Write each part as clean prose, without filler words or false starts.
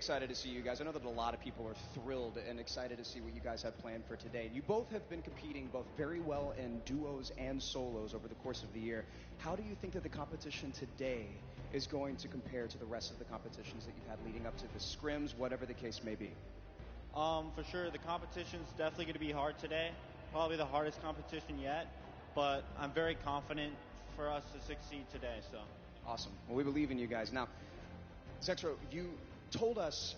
excited to see you guys. I know that a lot of people are thrilled and excited to see what you guys have planned for today. You both have been competing both very well in duos and solos over the course of the year. How do you think that the competition today is going to compare to the rest of the competitions that you've had leading up to the scrims, whatever the case may be? For sure, the competition's definitely going to be hard today. Probably the hardest competition yet, but I'm very confident for us to succeed today. So awesome. Well, we believe in you guys. Now, Zexro, you told us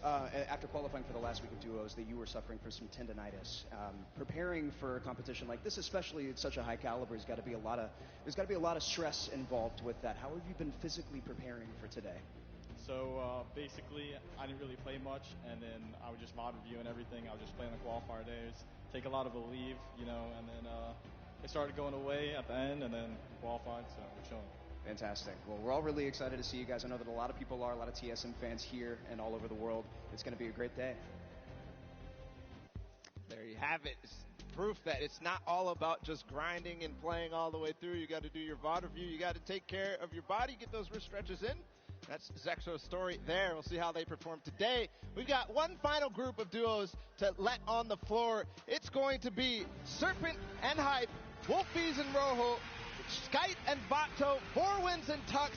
after qualifying for the last week of duos that you were suffering from some tendonitis. Preparing for a competition like this, especially at such a high caliber, there's got to be a lot of stress involved with that. How have you been physically preparing for today? So basically, I didn't really play much, and then I would just mod review and everything. I would just play on the qualifier days, take a lot of a leave, and then it started going away at the end, and then qualified, so we're chilling. Fantastic. Well, we're all really excited to see you guys. I know that a lot of people are, a lot of TSM fans here and all over the world. It's going to be a great day. There you have it. It's proof that it's not all about just grinding and playing all the way through. You got to do your VOD review. You got to take care of your body, get those wrist stretches in. That's Zexro's story there. We'll see how they perform today. We've got one final group of duos to let on the floor. It's going to be Serpent and Hype, Wolfies and Rojo, Skype and Vato, Borwins and Tux,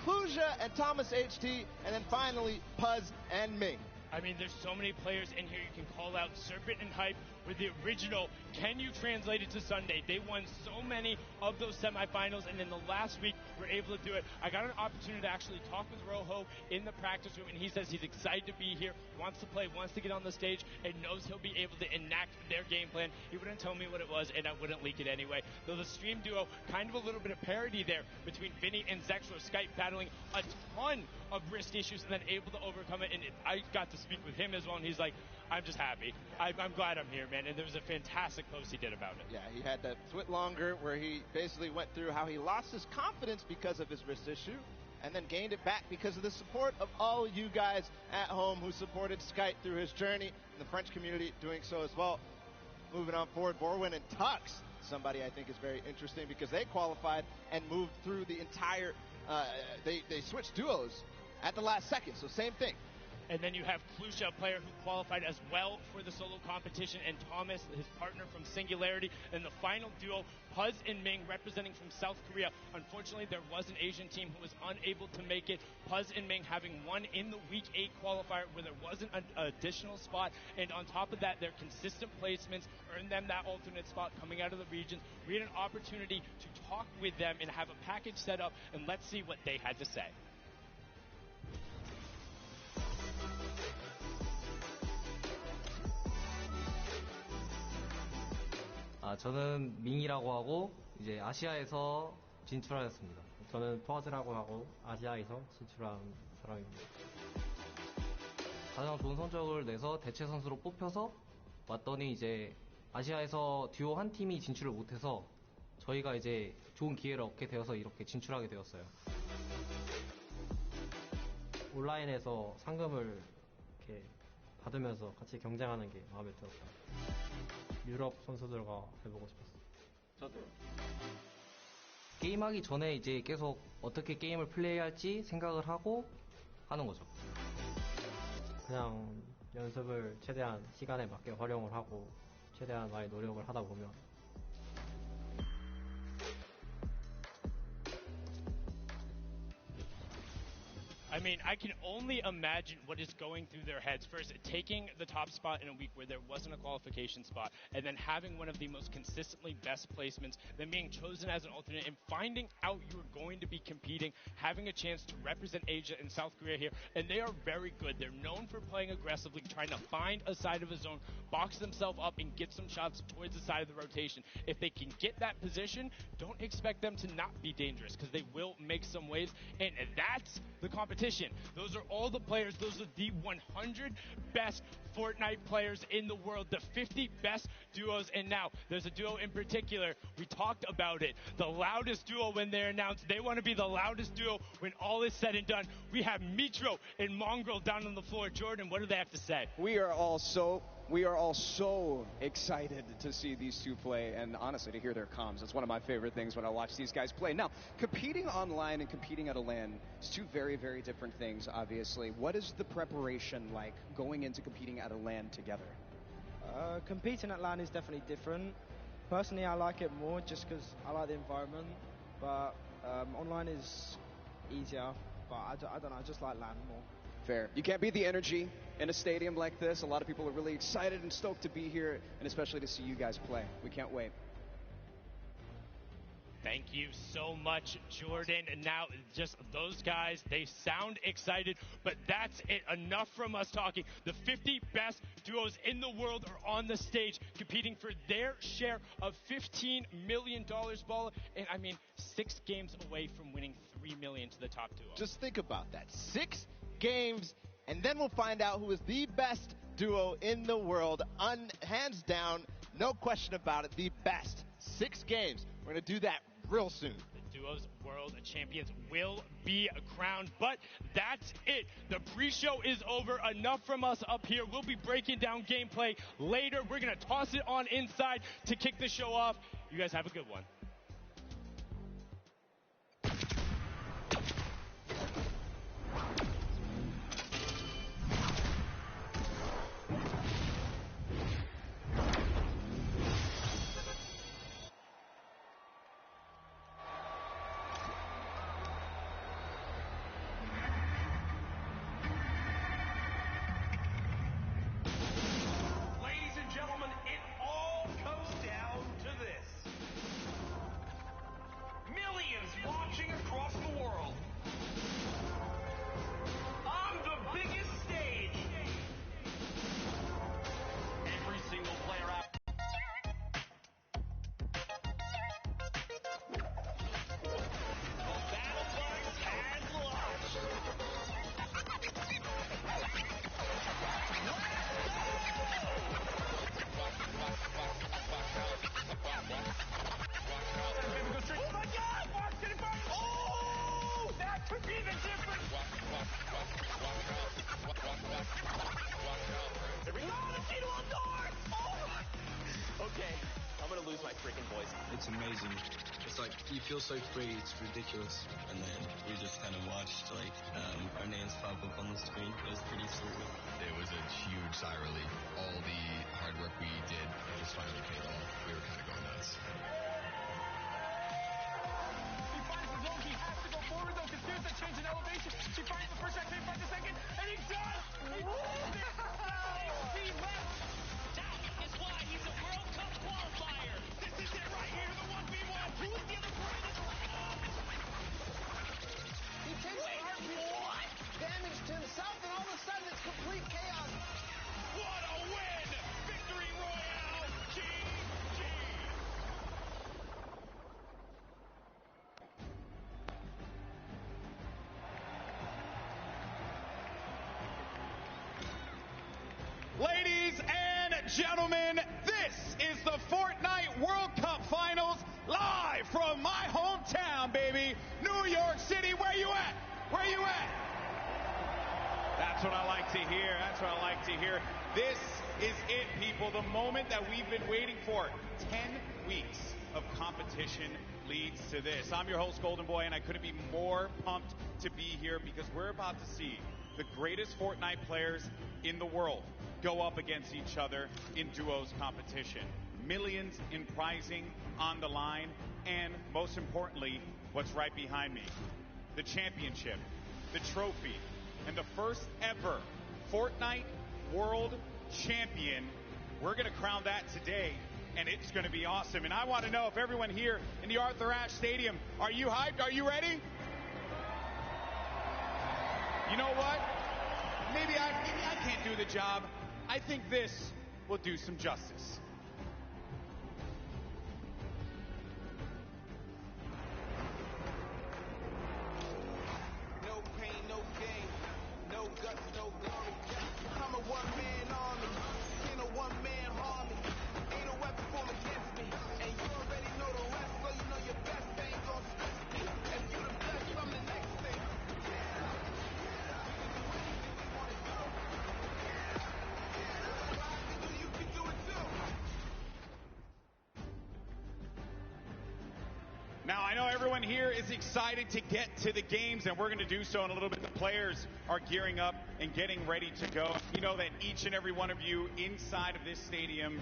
Kluja and Thomas HT, and then finally Puz and Ming. I mean, there's so many players in here. You can call out Serpent and Hype with the original Can You Translate It to Sunday? They won so many of those semifinals, and in the last week, were able to do it. I got an opportunity to actually talk with Rojo in the practice room, and he says he's excited to be here, wants to play, wants to get on the stage, and knows he'll be able to enact their game plan. He wouldn't tell me what it was, and I wouldn't leak it anyway. Though the stream duo, kind of a little bit of parity there between Vinny and Zexro. Skype battling a ton of wrist issues and then able to overcome it, and I got to speak with him as well, and he's like, I'm just happy. I'm glad I'm here, man. And there was a fantastic post he did about it. Yeah, he had that Twit Longer where he basically went through how he lost his confidence because of his wrist issue and then gained it back because of the support of all you guys at home who supported Skype through his journey, and the French community doing so as well. Moving on forward, Borwin and Tux, somebody I think is very interesting because they qualified and moved through the entire, they switched duos at the last second, so same thing. And then you have Kluja, a player who qualified as well for the solo competition, and Thomas, his partner from Singularity. And the final duo, Puz and Ming, representing from South Korea. Unfortunately, there was an Asian team who was unable to make it. Puz and Ming having won in the Week 8 qualifier where there wasn't an additional spot. And on top of that, their consistent placements earned them that alternate spot coming out of the regions. We had an opportunity to talk with them and have a package set up, and let's see what they had to say. 저는 밍이라고 하고 이제 아시아에서 진출하였습니다. 저는 퍼즈라고 하고 아시아에서 진출한 사람입니다. 가장 좋은 성적을 내서 대체 선수로 뽑혀서 왔더니 이제 아시아에서 듀오 한 팀이 진출을 못해서 저희가 이제 좋은 기회를 얻게 되어서 이렇게 진출하게 되었어요. 온라인에서 상금을 이렇게 받으면서 같이 경쟁하는 게 마음에 들었어요. 유럽 선수들과 해보고 싶었어요. 저도요. 게임하기 전에 이제 계속 어떻게 게임을 플레이할지 생각을 하고 하는 거죠. 그냥 연습을 최대한 시간에 맞게 활용을 하고 최대한 많이 노력을 하다 보면 I mean, I can only imagine what is going through their heads. First, taking the top spot in a week where there wasn't a qualification spot, and then having one of the most consistently best placements, then being chosen as an alternate, and finding out you're going to be competing, having a chance to represent Asia and South Korea here, and they are very good. They're known for playing aggressively, trying to find a side of a zone, box themselves up, and get some shots towards the side of the rotation. If they can get that position, don't expect them to not be dangerous, because they will make some waves, and that's the competition. Those are all the players. Those are the 100 best Fortnite players in the world, the 50 best duos. And now there's a duo in particular. We talked about it. The loudest duo when they're announced. They want to be the loudest duo when all is said and done. We have Mitro and Mongrel down on the floor. Jordan, what do they have to say? We are all so We are all so excited to see these two play and honestly to hear their comms. It's one of my favorite things when I watch these guys play. Now, competing online and competing at a LAN is two very, very different things, obviously. What is the preparation like going into competing at a LAN together? Competing at LAN is definitely different. Personally, I like it more just because I like the environment, but online is easier, but I don't know, I just like LAN more. Fair. You can't beat the energy in a stadium like this. A lot of people are really excited and stoked to be here, and especially to see you guys play. We can't wait. Thank you so much, Jordan. And now, just those guys, they sound excited, but that's it. Enough from us talking. The 50 best duos in the world are on the stage competing for their share of $15 million, Ball. And I mean, 6 games away from winning $3 million to the top duo. Just think about that. 6 games, and then we'll find out who is the best duo in the world. Hands down, no question about it, the best. 6 games. We're going to do that real soon. The duos world champions will be crowned, but that's it. The pre-show is over. Enough from us up here. We'll be breaking down gameplay later. We're going to toss it on inside to kick the show off. You guys have a good one. It's amazing. It's like you feel so free, it's ridiculous. And then we just kind of watched like our names pop up on the screen. It was pretty surreal. It was a huge sigh of relief. All the hard work we did just finally paid off. We were kind of going nuts. He finds the zone. He has to go forward though because there's a change in elevation. He finds the first shot, can't find the second, and he does! He left! That is why he's a World Cup qualifier. This is it right here, the 1v1. Who is the other player that's He takes what? Damage to himself, and all of a sudden it's complete chaos. What a win! Victory Royale! GG! Ladies and gentlemen, this is the Fortnite World Cup Finals live from my hometown, baby, New York City. Where you at? Where you at? That's what I like to hear. That's what I like to hear. This is it, people. The moment that we've been waiting for. 10 weeks of competition leads to this. I'm your host, Golden Boy, and I couldn't be more pumped to be here because we're about to see the greatest Fortnite players in the world go up against each other in duos competition. Millions in prizing on the line, and most importantly, what's right behind me, the championship, the trophy, and the first ever Fortnite World Champion. We're gonna crown that today, and it's gonna be awesome. And I wanna know if everyone here in the Arthur Ashe Stadium, are you hyped? Are you ready? You know what? Maybe I can't do the job. I think this will do some justice. No pain, no gain, no guts, no glory. I'm a one-man army, ain't a one-man army. Ain't a weapon formed against me, and you already know the rest, so you know your best ain't gonna stress me. If you the best, I'm the next thing. We can do anything we wanna do. is excited to get to the games, and we're going to do so in a little bit. The players are gearing up and getting ready to go. You know that each and every one of you inside of this stadium,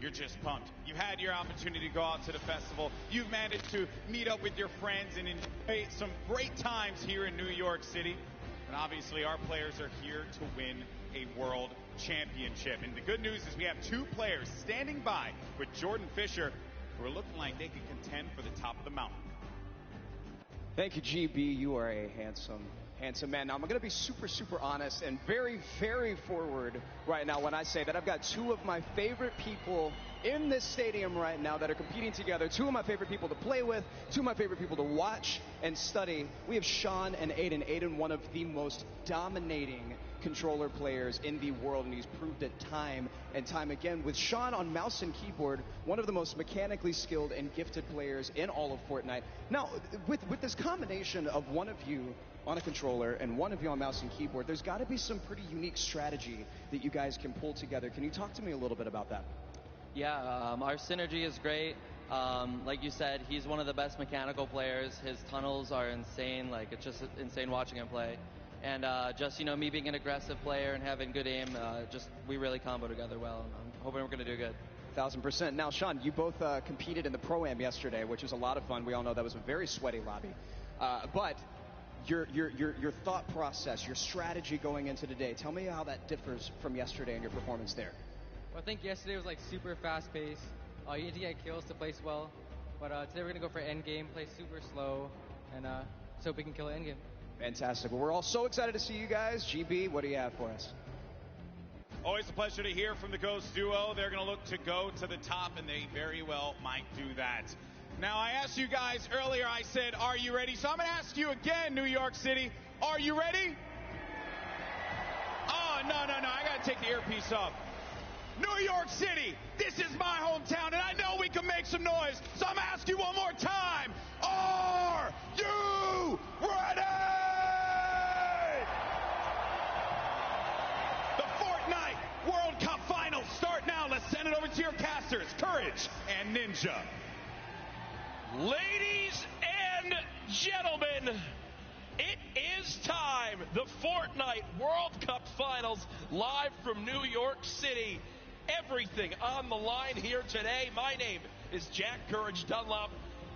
you're just pumped. You've had your opportunity to go out to the festival. You've managed to meet up with your friends and enjoy some great times here in New York City. And obviously, our players are here to win a world championship. And the good news is we have two players standing by with Jordan Fisher who are looking like they could contend for the top of the mountain. Thank you, GB. You are a handsome man. Now, I'm going to be super honest and very forward right now when I say that I've got two of my favorite people in this stadium right now that are competing together. Two of my favorite people to play with, two of my favorite people to watch and study. We have Sean and Aiden. Aiden, one of the most dominating controller players in the world, and he's proved it time and time again. With Sean on mouse and keyboard, one of the most mechanically skilled and gifted players in all of Fortnite. Now, with this combination of one of you on a controller and one of you on mouse and keyboard, there's got to be some pretty unique strategy that you guys can pull together. Can you talk to me a little bit about that? Yeah, our synergy is great. Like you said, he's one of the best mechanical players. His tunnels are insane. Like, it's just insane watching him play. And just, you know, me being an aggressive player and having good aim, we really combo together well. And I'm hoping we're going to do good. 1000%. Now, Sean, you both competed in the Pro-Am yesterday, which was a lot of fun. We all know that was a very sweaty lobby. But your thought process, your strategy going into today, tell me how that differs from yesterday and your performance there. Well, I think yesterday was like super fast-paced. You need to get kills to place well. But today we're going to go for endgame, play super slow, and so we can kill it endgame. Fantastic. Well, we're all so excited to see you guys. GB, what do you have for us? Always a pleasure to hear from the Ghost duo. They're going to look to go to the top, and they very well might do that. Now, I asked you guys earlier, I said, are you ready? So I'm going to ask you again, New York City, are you ready? Oh, no, I got to take the earpiece off. New York City, this is my hometown, and I know we can make some noise, so I'm going to ask you one more time. Are you ready? The Fortnite World Cup Finals start now. Let's send it over to your casters, Courage and Ninja. Ladies and gentlemen, it is time. The Fortnite World Cup Finals live from New York City. Everything on the line here today. My name is Jack Courage Dunlop.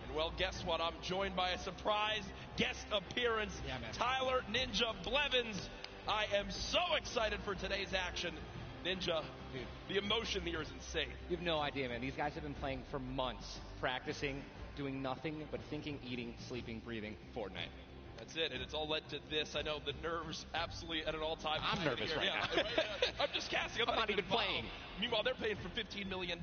And well, guess what? I'm joined by a surprise guest appearance, Tyler Ninja Blevins. I am so excited for today's action. Ninja, dude, the emotion here is insane. You have no idea, man. These guys have been playing for months, practicing, doing nothing but thinking, eating, sleeping, breathing Fortnite. That's it, and it's all led to this. I know the nerves absolutely at an all-time high. I'm nervous right now. I'm just casting. I'm not even playing. Meanwhile, they're paying for $15 million,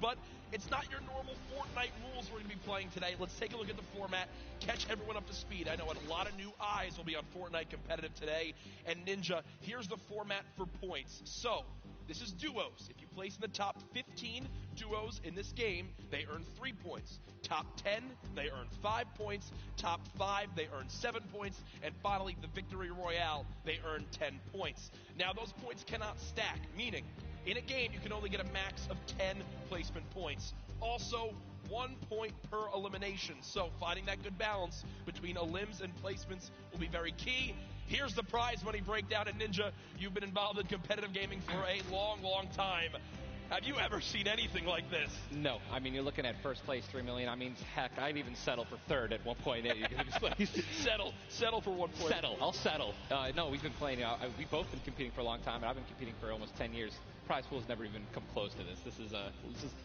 but it's not your normal Fortnite rules we're going to be playing today. Let's take a look at the format, catch everyone up to speed. I know a lot of new eyes will be on Fortnite competitive today. And Ninja, here's the format for points. So, this is duos. If you place in the top 15 duos in this game, they earn 3 points. Top 10, they earn 5 points. Top 5, they earn 7 points. And finally, the Victory Royale, they earn 10 points. Now, those points cannot stack, meaning in a game, you can only get a max of 10 placement points. Also, 1 point per elimination. So finding that good balance between elims and placements will be very key. Here's the prize money breakdown. And Ninja, you've been involved in competitive gaming for a long time. Have you ever seen anything like this? No. I mean, you're looking at first place, $3 million. I mean, heck, I'd even settle for third at 1.8. Settle for 1.8. I'll settle. No, we've been playing. We've both been competing for a long time, and I've been competing for almost 10 years. Prize pool's never even come close to this. This is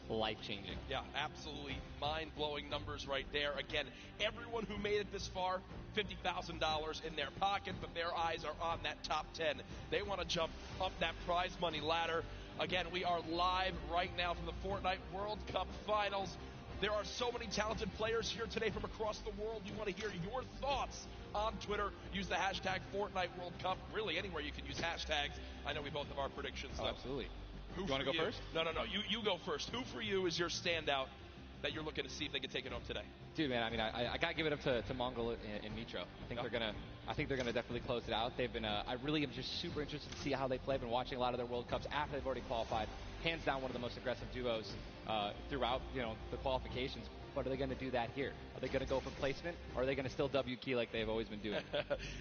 life-changing. Yeah, absolutely mind-blowing numbers right there. Again, everyone who made it this far, $50,000 in their pocket, but their eyes are on that top 10. They want to jump up that prize money ladder. Again, we are live right now from the Fortnite World Cup Finals. There are so many talented players here today from across the world. We want to hear your thoughts on Twitter. Use the hashtag Fortnite World Cup. Really, anywhere you can use hashtags. I know we both have our predictions. Oh, absolutely. You want to go first? No. You go first. Who for you is your standout that you're looking to see if they can take it home today? Dude, man, I mean, I gotta give it up to Mongrel and Mitro. I think they're gonna definitely close it out. They've been, I really am just super interested to see how they play. I've been watching a lot of their World Cups after they've already qualified. Hands down, one of the most aggressive duos throughout, the qualifications. But are they going to do that here? Are they going to go for placement, or are they going to still W key like they've always been doing?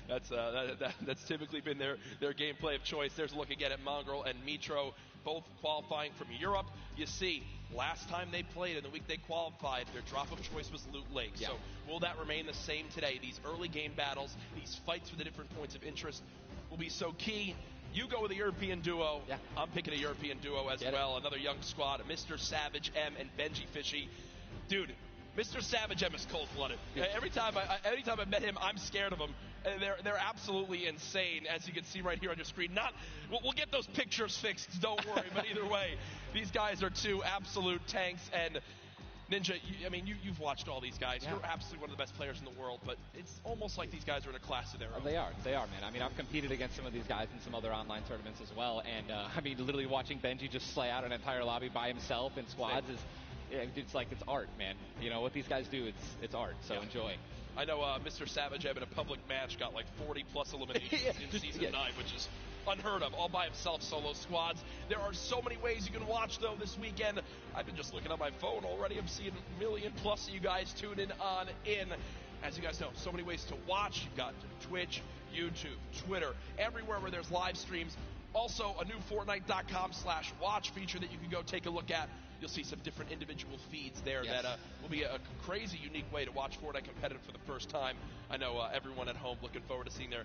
That's typically been their gameplay of choice. There's a look again at Mongrel and Mitro, both qualifying from Europe. You see, last time they played in the week they qualified, their drop of choice was Loot Lake. Yeah. So will that remain the same today? These early game battles, these fights for the different points of interest will be so key. You go with a European duo. Yeah. I'm picking a European duo as well. Another young squad, Mr. Savage M and Benji Fishy. Dude, Mr. Savage M is cold-blooded. Yeah. Every time I met him, I'm scared of him. They're absolutely insane, as you can see right here on your screen. We'll get those pictures fixed, don't worry. But either way, these guys are two absolute tanks. And Ninja, you've watched all these guys. Yeah. You're absolutely one of the best players in the world. But it's almost like these guys are in a class of their own. They are, man. I mean, I've competed against some of these guys in some other online tournaments as well. And, literally watching Benji just slay out an entire lobby by himself in squads is... It's like it's art, man. What these guys do, it's art. So enjoy. I know Mr. Savage in a public match got like 40-plus eliminations in Season 9, which is unheard of, all by himself, solo squads. There are so many ways you can watch, though, this weekend. I've been just looking at my phone already. I'm seeing a million-plus of you guys tuning in. As you guys know, so many ways to watch. You've got Twitch, YouTube, Twitter, everywhere where there's live streams. Also, a new Fortnite.com/watch feature that you can go take a look at. You'll see some different individual feeds there that will be a crazy, unique way to watch Fortnite competitive for the first time. I know everyone at home looking forward to seeing their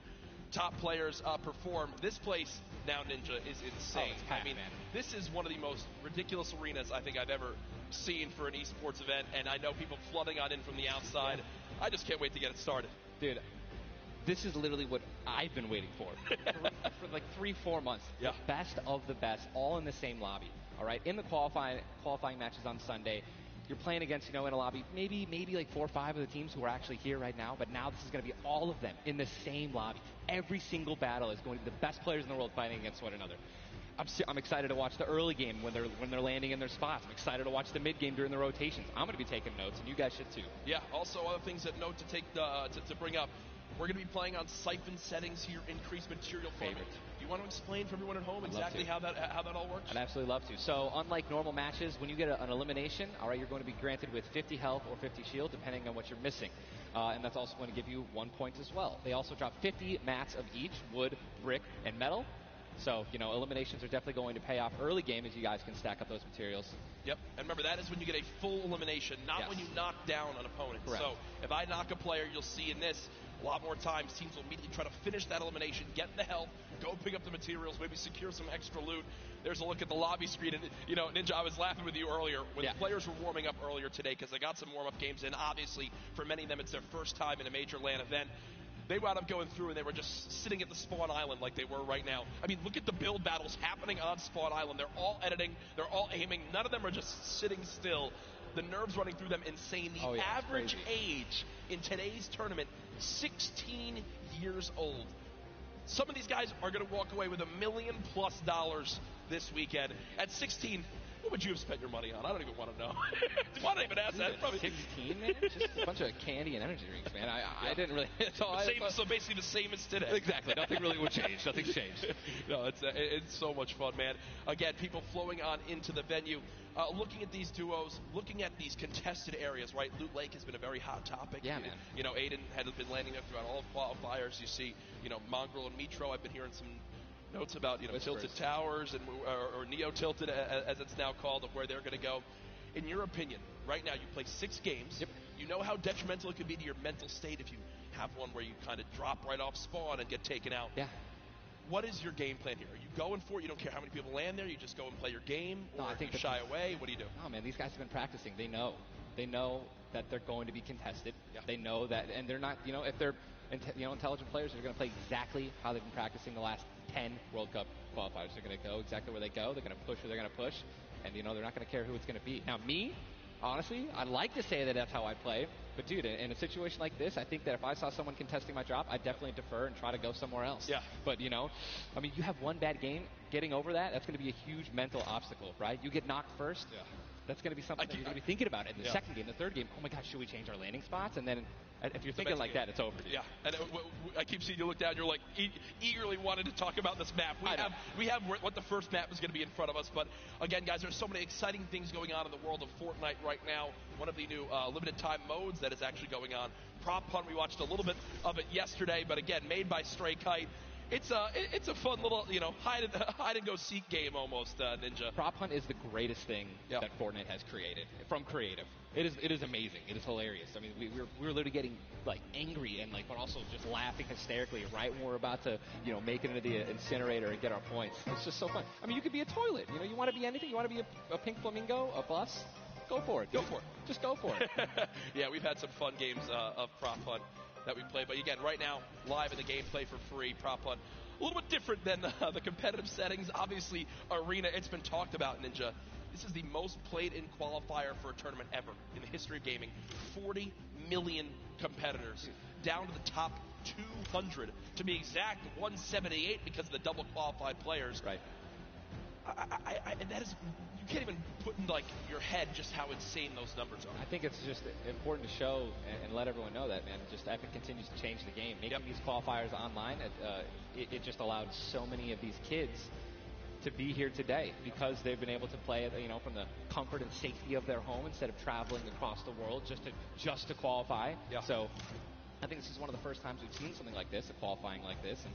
top players perform. This place now, Ninja, is insane. It's packed, man. This is one of the most ridiculous arenas I think I've ever seen for an esports event, and I know people flooding on in from the outside. I just can't wait to get it started. Dude, this is literally what I've been waiting for like 3-4 months. Yeah. The best of the best, all in the same lobby. All right, in the qualifying matches on Sunday, you're playing against, in a lobby, maybe like 4 or 5 of the teams who are actually here right now, but now this is going to be all of them in the same lobby. Every single battle is going to be the best players in the world fighting against one another. I'm excited to watch the early game when they're landing in their spots. I'm excited to watch the mid game during the rotations. I'm going to be taking notes, and you guys should too. Yeah. Also, other things that note to take to bring up. We're going to be playing on siphon settings here, increased material farming. Do you want to explain for everyone at home exactly how that all works? I'd absolutely love to. So unlike normal matches, when you get an elimination, all right, you're going to be granted with 50 health or 50 shield, depending on what you're missing. And that's also going to give you 1 point as well. They also drop 50 mats of each, wood, brick, and metal. So, eliminations are definitely going to pay off early game as you guys can stack up those materials. Yep. And remember, that is when you get a full elimination, not when you knock down an opponent. Correct. So if I knock a player, you'll see in this a lot more times teams will immediately try to finish that elimination, get the health, go pick up the materials, maybe secure some extra loot. There's a look at the lobby screen. And, Ninja, I was laughing with you earlier when the players were warming up earlier today because they got some warm-up games in. Obviously, for many of them, it's their first time in a major LAN event. They wound up going through and they were just sitting at the spawn island like they were right now. I mean, look at the build battles happening on spawn island. They're all editing. They're all aiming. None of them are just sitting still. The nerves running through them insane. The average age in today's tournament, 16 years old. Some of these guys are going to walk away with $1 million+ this weekend. At 16, what would you have spent your money on? I don't even want to know. Why did I even ask that? Probably 16, man? Just a bunch of candy and energy drinks, man. I didn't really... So basically the same as today. Exactly. Nothing really would change. Nothing's changed. No, it's so much fun, man. Again, people flowing on into the venue. Looking at these duos, looking at these contested areas, right? Loot Lake has been a very hot topic. Yeah, man. Aiden had been landing there throughout all of qualifiers. You see, Mongrel and Mitro. I've been hearing some notes about, Tilted Towers and or Neo Tilted, as it's now called, of where they're going to go. In your opinion, right now you play 6 games. Yep. You know how detrimental it could be to your mental state if you have one where you kind of drop right off spawn and get taken out. Yeah. What is your game plan here? Are you going for it? You don't care how many people land there? You just go and play your game? Or I think you shy away? What do you do? No, man, these guys have been practicing. They know that they're going to be contested. Yeah. They know that, and they're not, if they're intelligent players, they're going to play exactly how they've been practicing the last 10 World Cup qualifiers. They're going to go exactly where they go. They're going to push where they're going to push, and they're not going to care who it's going to be. Now, me, honestly, I'd like to say that that's how I play, but dude, in a situation like this, I think that if I saw someone contesting my drop, I'd definitely defer and try to go somewhere else. Yeah. But you have one bad game, getting over that's going to be a huge mental obstacle, right? You get knocked first. Yeah. That's going to be something that you're going to be thinking about in the second game, the third game. Oh my gosh, should we change our landing spots? And then if you're thinking like that, it's over. Dude. Yeah, and I keep seeing you look down. You're like eagerly wanting to talk about this map. We have what the first map is going to be in front of us. But again, guys, there's so many exciting things going on in the world of Fortnite right now. One of the new limited time modes that is actually going on. Prop Hunt, we watched a little bit of it yesterday, but again, made by Stray Kite. It's a fun little, hide and go seek game almost, Ninja. Prop Hunt is the greatest thing that Fortnite has created from creative. It is amazing. It is hilarious. I mean, we were literally getting like angry and but also just laughing hysterically right when we're about to make it into the incinerator and get our points. It's just so fun. I mean, you could be a toilet. You want to be anything. You want to be a pink flamingo, a bus. Go for it. Dude. Go for it. Just go for it. Yeah, we've had some fun games of Prop Hunt that we play. But again, right now, live in the gameplay for free, Prop Hunt. A little bit different than the competitive settings. Obviously, Arena, it's been talked about, Ninja. This is the most played in qualifier for a tournament ever in the history of gaming. 40 million competitors, down to the top 200. To be exact, 178 because of the double qualified players. Right. That is, you can't even put in your head just how insane those numbers are. I think it's just important to show and let everyone know that, man, just Epic continues to change the game. Making these qualifiers online, it just allowed so many of these kids to be here today because they've been able to play it, from the comfort and safety of their home instead of traveling across the world just to qualify. Yeah. So I think this is one of the first times we've seen something like this, a qualifying like this, and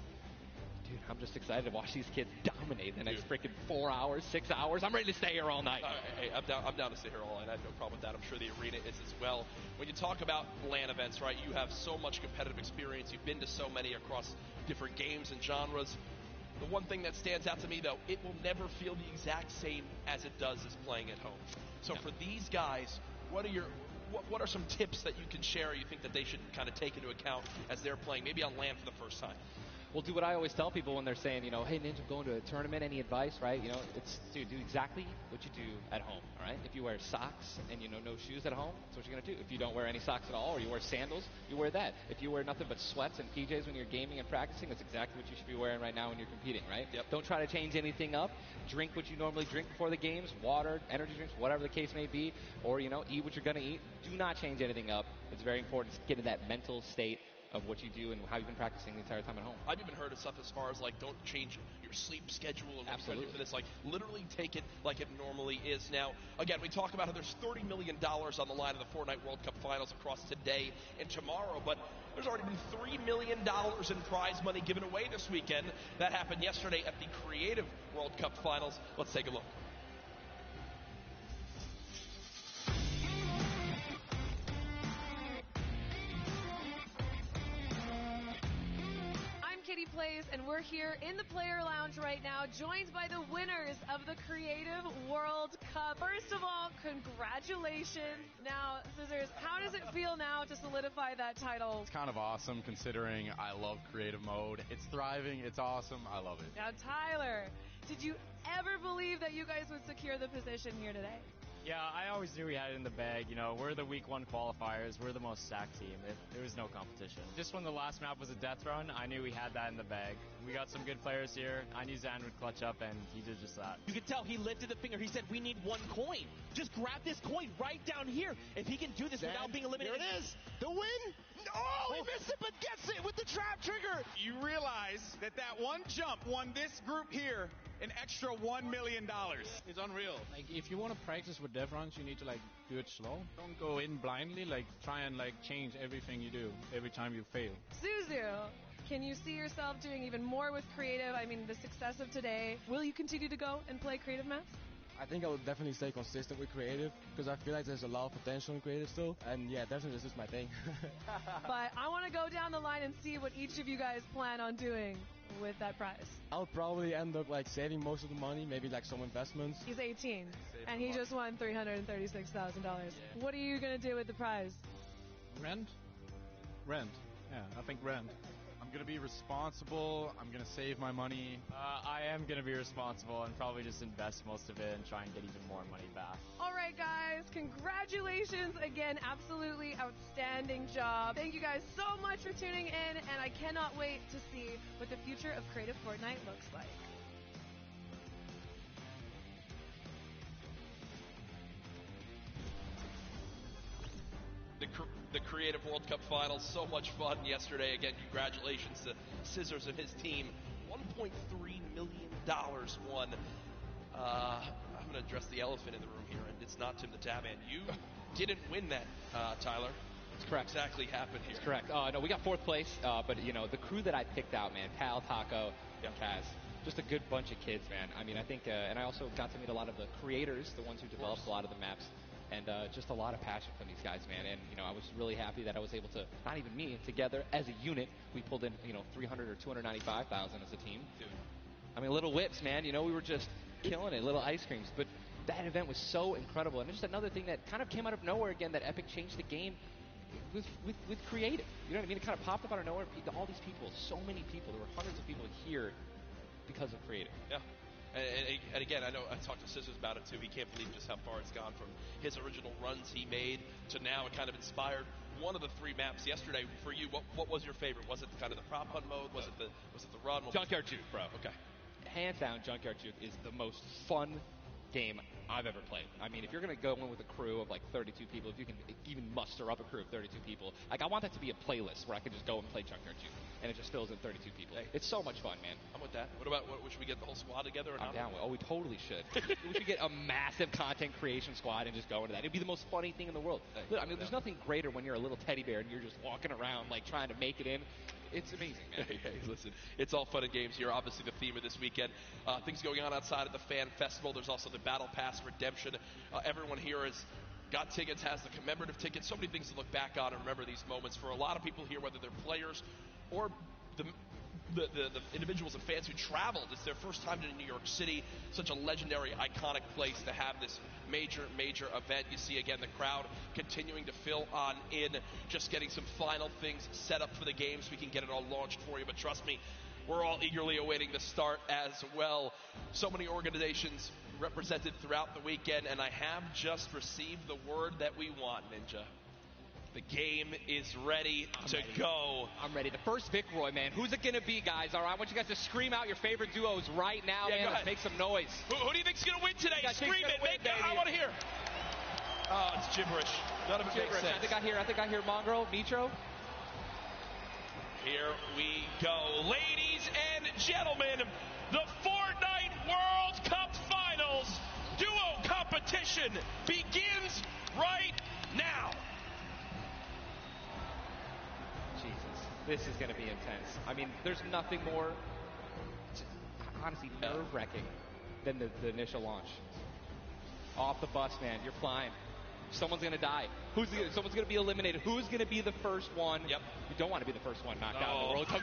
dude, I'm just excited to watch these kids dominate the next freaking 4 hours, 6 hours. I'm ready to stay here all night. Hey, I'm down to stay here all night. I have no problem with that. I'm sure the Arena is as well. When you talk about LAN events, right, you have so much competitive experience. You've been to so many across different games and genres. The one thing that stands out to me, though, it will never feel the exact same as it does as playing at home. So for these guys, what are some tips that you can share you think that they should kind of take into account as they're playing, maybe on LAN for the first time? Well, do what I always tell people when they're saying, hey, Ninja, I'm going to a tournament, any advice, right? Do exactly what you do at home, all right? If you wear socks and, no shoes at home, that's what you're going to do. If you don't wear any socks at all or you wear sandals, you wear that. If you wear nothing but sweats and PJs when you're gaming and practicing, that's exactly what you should be wearing right now when you're competing, right? Yep. Don't try to change anything up. Drink what you normally drink before the games, water, energy drinks, whatever the case may be, or, eat what you're going to eat. Do not change anything up. It's very important to get in that mental state of what you do and how you've been practicing the entire time at home. I've even heard of stuff as far as don't change your sleep schedule and what you're for this. Literally take it like it normally is. Now, again, we talk about how there's $30 million on the line of the Fortnite World Cup Finals across today and tomorrow, but there's already been $3 million in prize money given away this weekend. That happened yesterday at the Creative World Cup Finals. Let's take a look. Kitty Plays, and we're here in the player lounge right now, joined by the winners of the Creative World Cup. First of all, congratulations. Now, Scissors, how does it feel now to solidify that title? It's kind of awesome considering I love creative mode. It's thriving. It's awesome. I love it. Now, Tyler, did you ever believe that you guys would secure the position here today? Yeah, I always knew we had it in the bag. We're the week 1 qualifiers. We're the most stacked team. There was no competition. Just when the last map was a death run, I knew we had that in the bag. We got some good players here. I knew Zan would clutch up, and he did just that. You could tell he lifted the finger. He said, we need 1 coin. Just grab this coin right down here. If he can do this without being eliminated. Here it is. The win. Oh, he missed it, but gets it with the trap trigger. You realize that one jump won this group here an extra $1 million. It's unreal. If you want to practice with death runs, you need to do it slow. Don't go in blindly. Try and change everything you do every time you fail. Suzu, can you see yourself doing even more with creative? I mean, the success of today. Will you continue to go and play creative maps? I think I will definitely stay consistent with creative because I feel like there's a lot of potential in creative still. And yeah, definitely this is my thing. But I want to go down the line and see what each of you guys plan on doing with that prize. I'll probably end up saving most of the money, maybe some investments. He's 18 and he just won $336,000. Yeah. What are you going to do with the prize? Rent. Yeah, I think rent. I'm going to be responsible. I'm going to save my money. I am going to be responsible and probably just invest most of it and try and get even more money back. All right, guys. Congratulations again. Absolutely outstanding job. Thank you guys so much for tuning in, and I cannot wait to see what the future of Creative Fortnite looks like. Creative World Cup Finals. So much fun yesterday. Again, congratulations to Scissors and his team. $1.3 million won. I'm going to address the elephant in the room here, and it's not Tim the Tabman. You didn't win that, Tyler. That's correct. What exactly happened here? That's correct. No, we got 4th place, but, you know, the crew that I picked out, man, Pal, Taco, Kaz, just a good bunch of kids, man. I mean, I think, and I also got to meet a lot of the creators, the ones who developed a lot of the maps, and just a lot of passion from these guys, man. And, you know, I was really happy that I was able to, not even me, together as a unit, we pulled in, you know, 300 or 295,000 as a team. Dude. I mean, little whips, man. You know, we were just killing it, little ice creams. But that event was so incredible. And just another thing that kind of came out of nowhere again, that Epic changed the game with creative. You know what I mean? It kind of popped up out of nowhere. All these people, so many people. There were hundreds of people here because of creative. Yeah. And again, I know I talked to Scissors about it too. He can't believe just how far it's gone from his original runs he made to now it kind of inspired one of the 3 maps yesterday. For you, what was your favorite? Was it kind of the prop hunt mode? Was it the run? Junkyard Juke, bro. Okay. Hands down, Junkyard Juke is the most fun game I've ever played. I mean, if you're going to go in with a crew of like 32 people, if you can even muster up a crew of 32 people, like I want that to be a playlist where I can just go and play Junkyard Juke, and it just fills in 32 people. Hey. It's so much fun, man. I'm with that. What about, should we get the whole squad together or not? I'm down with. Oh, we totally should. We should get a massive content creation squad and just go into that. It'd be the most funny thing in the world. Hey, I mean, there's nothing greater when you're a little teddy bear and you're just walking around like trying to make it in. It's amazing, man. Hey, listen, it's all fun and games here. Obviously, the theme of this weekend, things going on outside of the fan festival. There's also the Battle Pass redemption. Everyone here has got tickets, has the commemorative tickets. So many things to look back on and remember these moments. For a lot of people here, whether they're players or the individuals and fans who traveled, it's their first time to New York City, such a legendary, iconic place to have this major event. You see again the crowd continuing to fill on in, just getting some final things set up for the game so we can get it all launched for you. But trust me, we're all eagerly awaiting the start as well. So many organizations represented throughout the weekend, and I have just received the word that we want, Ninja. The game is ready to go. I'm ready. The first Vic Roy, man. Who's it going to be, guys? All right, I want you guys to scream out your favorite duos right now, man. Let's make some noise. Who do you think's going to win today? Scream it. I want to hear. Oh, it's gibberish. None of it makes sense. I think I hear Mongrel, Mitro. Here we go. Ladies and gentlemen, the Fortnite World Cup Finals duo competition begins right now. This is going to be intense. I mean, there's nothing more, honestly, nerve-wracking than the initial launch. Off the bus, man. You're flying. Someone's going to die. Someone's going to be eliminated. Who's going to be the first one? Yep. You don't want to be the first one knocked out in the World Cup.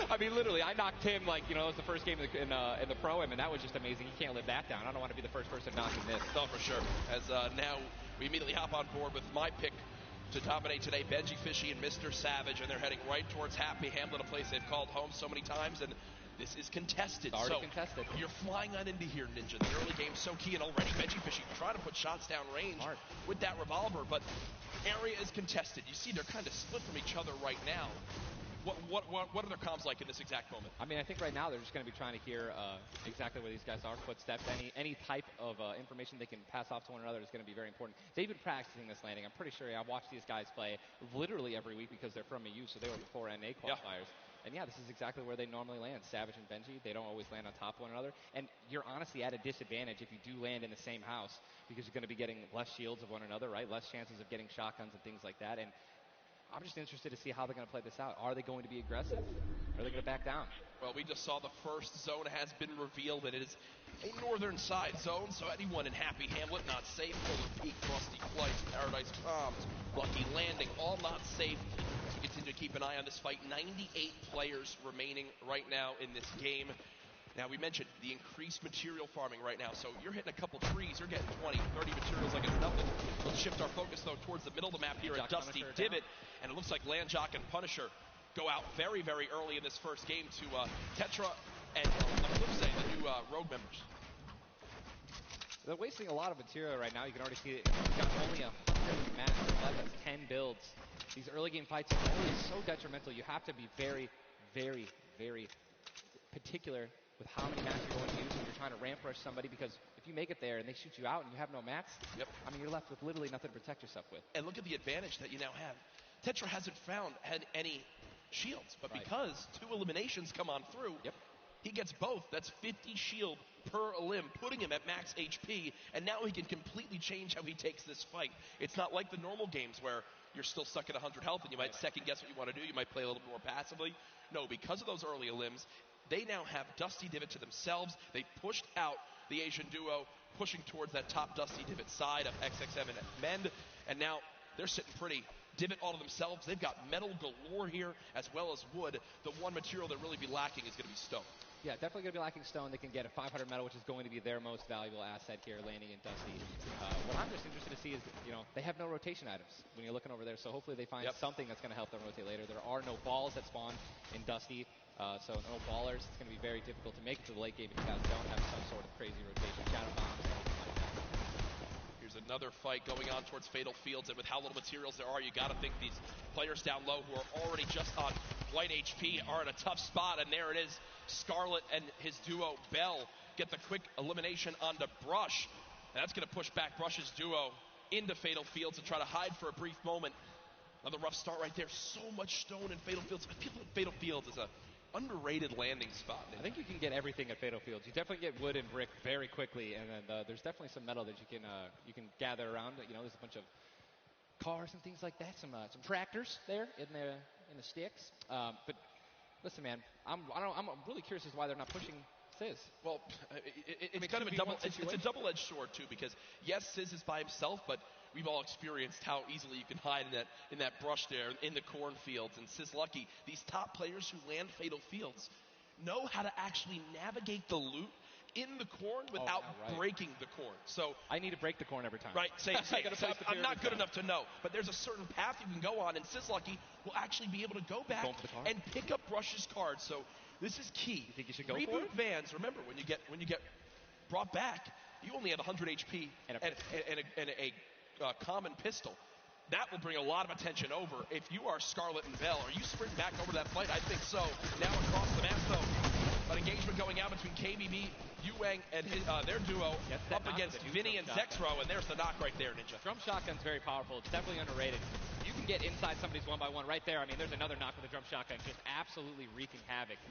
I mean, literally, I knocked him like, it was the first game in the Pro-Am, and that was just amazing. You can't live that down. I don't want to be the first person knocking this. No, for sure. As now we immediately hop on board with my pick to dominate today, Benji Fishy and Mr. Savage, and they're heading right towards Happy Hamlet, a place they've called home so many times, and this is contested. It's already contested. You're flying on into here, Ninja. The early game's so key, and already Benji Fishy trying to put shots down range with that revolver, but area is contested. You see they're kind of split from each other right now. What are their comms like in this exact moment? I mean, I think right now they're just going to be trying to hear exactly where these guys are, footsteps, any type of information they can pass off to one another is going to be very important. They've been practicing this landing. I'm pretty sure I've watched these guys play literally every week because they're from EU, so they were before NA qualifiers. And yeah, this is exactly where they normally land. Savage and Benji, they don't always land on top of one another. And you're honestly at a disadvantage if you do land in the same house because you're going to be getting less shields of one another, right? Less chances of getting shotguns and things like that. And I'm just interested to see how they're going to play this out. Are they going to be aggressive? Or are they going to back down? Well, we just saw the first zone has been revealed, and it is a northern side zone, so anyone in Happy Hamlet not safe. Polar Peak, Frosty Flights, Paradise Palms, Lucky Landing, all not safe. So we continue to keep an eye on this fight. 98 players remaining right now in this game. Now, we mentioned the increased material farming right now, so you're hitting a couple trees, you're getting 20, 30 materials like it's nothing. Let's shift our focus, though, towards the middle of the map here at Dusty Divot, and it looks like Landjock and Punisher go out very, very early in this first game to Tetra and, on the flip side, the new Rogue members. They're wasting a lot of material right now. You can already see it. You've got only 100 maps left. That's 10 builds. These early game fights are always so detrimental. You have to be very, very, very particular with how many mats you're going to use when you're trying to ramp rush somebody, because if you make it there and they shoot you out and you have no mats, I mean, you're left with literally nothing to protect yourself with. And look at the advantage that you now have. Tetra hasn't had any shields, but because 2 eliminations come on through, he gets both. That's 50 shield per elim, putting him at max HP, and now he can completely change how he takes this fight. It's not like the normal games where you're still stuck at 100 health and you might second guess what you want to do. You might play a little bit more passively. No, because of those early elims, they now have Dusty Divot to themselves. They pushed out the Asian duo, pushing towards that top Dusty Divot side of XXM and Mend, and now they're sitting pretty. Divot all to themselves. They've got metal galore here as well as wood. The one material that really be lacking is going to be stone. Yeah, definitely going to be lacking stone. They can get a 500 metal, which is going to be their most valuable asset here, landing in Dusty. What I'm just interested to see is, they have no rotation items when you're looking over there, so hopefully they find something that's going to help them rotate later. There are no balls that spawn in Dusty, so no ballers. It's going to be very difficult to make it to the late game if you guys don't have some sort of crazy rotation. Shadow bombs, anything like that. Here's another fight going on towards Fatal Fields, and with how little materials there are, you got to think these players down low who are already just on light HP are in a tough spot, and there it is. Scarlet and his duo, Bell, get the quick elimination onto Brush. And that's going to push back Brush's duo into Fatal Fields and try to hide for a brief moment. Another rough start right there. So much stone in Fatal Fields. I feel like Fatal Fields is a underrated landing spot. I think you can get everything at Fatal Fields. You definitely get wood and brick very quickly, and then there's definitely some metal that you can gather around. There's a bunch of cars and things like that. Some tractors there in the sticks. But listen, man, I'm really curious as to why they're not pushing Sizz. Well, it's kind of a double-edged sword too, because yes, Sizz is by himself, but we've all experienced how easily you can hide in that brush there in the cornfields. And Sizz Lucky, these top players who land Fatal Fields know how to actually navigate the loot in the corn without breaking the corn. So I need to break the corn every time. Right, I'm not good enough to know, but there's a certain path you can go on, and Sizz Lucky will actually be able to go back and pick up Brush's cards. So this is key. You think you should go Reboot for it? Vans, remember, when you get brought back, you only had 100 HP and a common pistol. That will bring a lot of attention over. If you are Scarlet and Bell, are you sprinting back over that fight? I think so. Now across the map, though, an engagement going out between KBB, Yuang, and their duo up against Vinny and Zexro, and there's the knock right there, Ninja. Drum shotgun's very powerful. It's definitely underrated. You can get inside somebody's one-by-one right there. I mean, there's another knock with the drum shotgun, just absolutely wreaking havoc.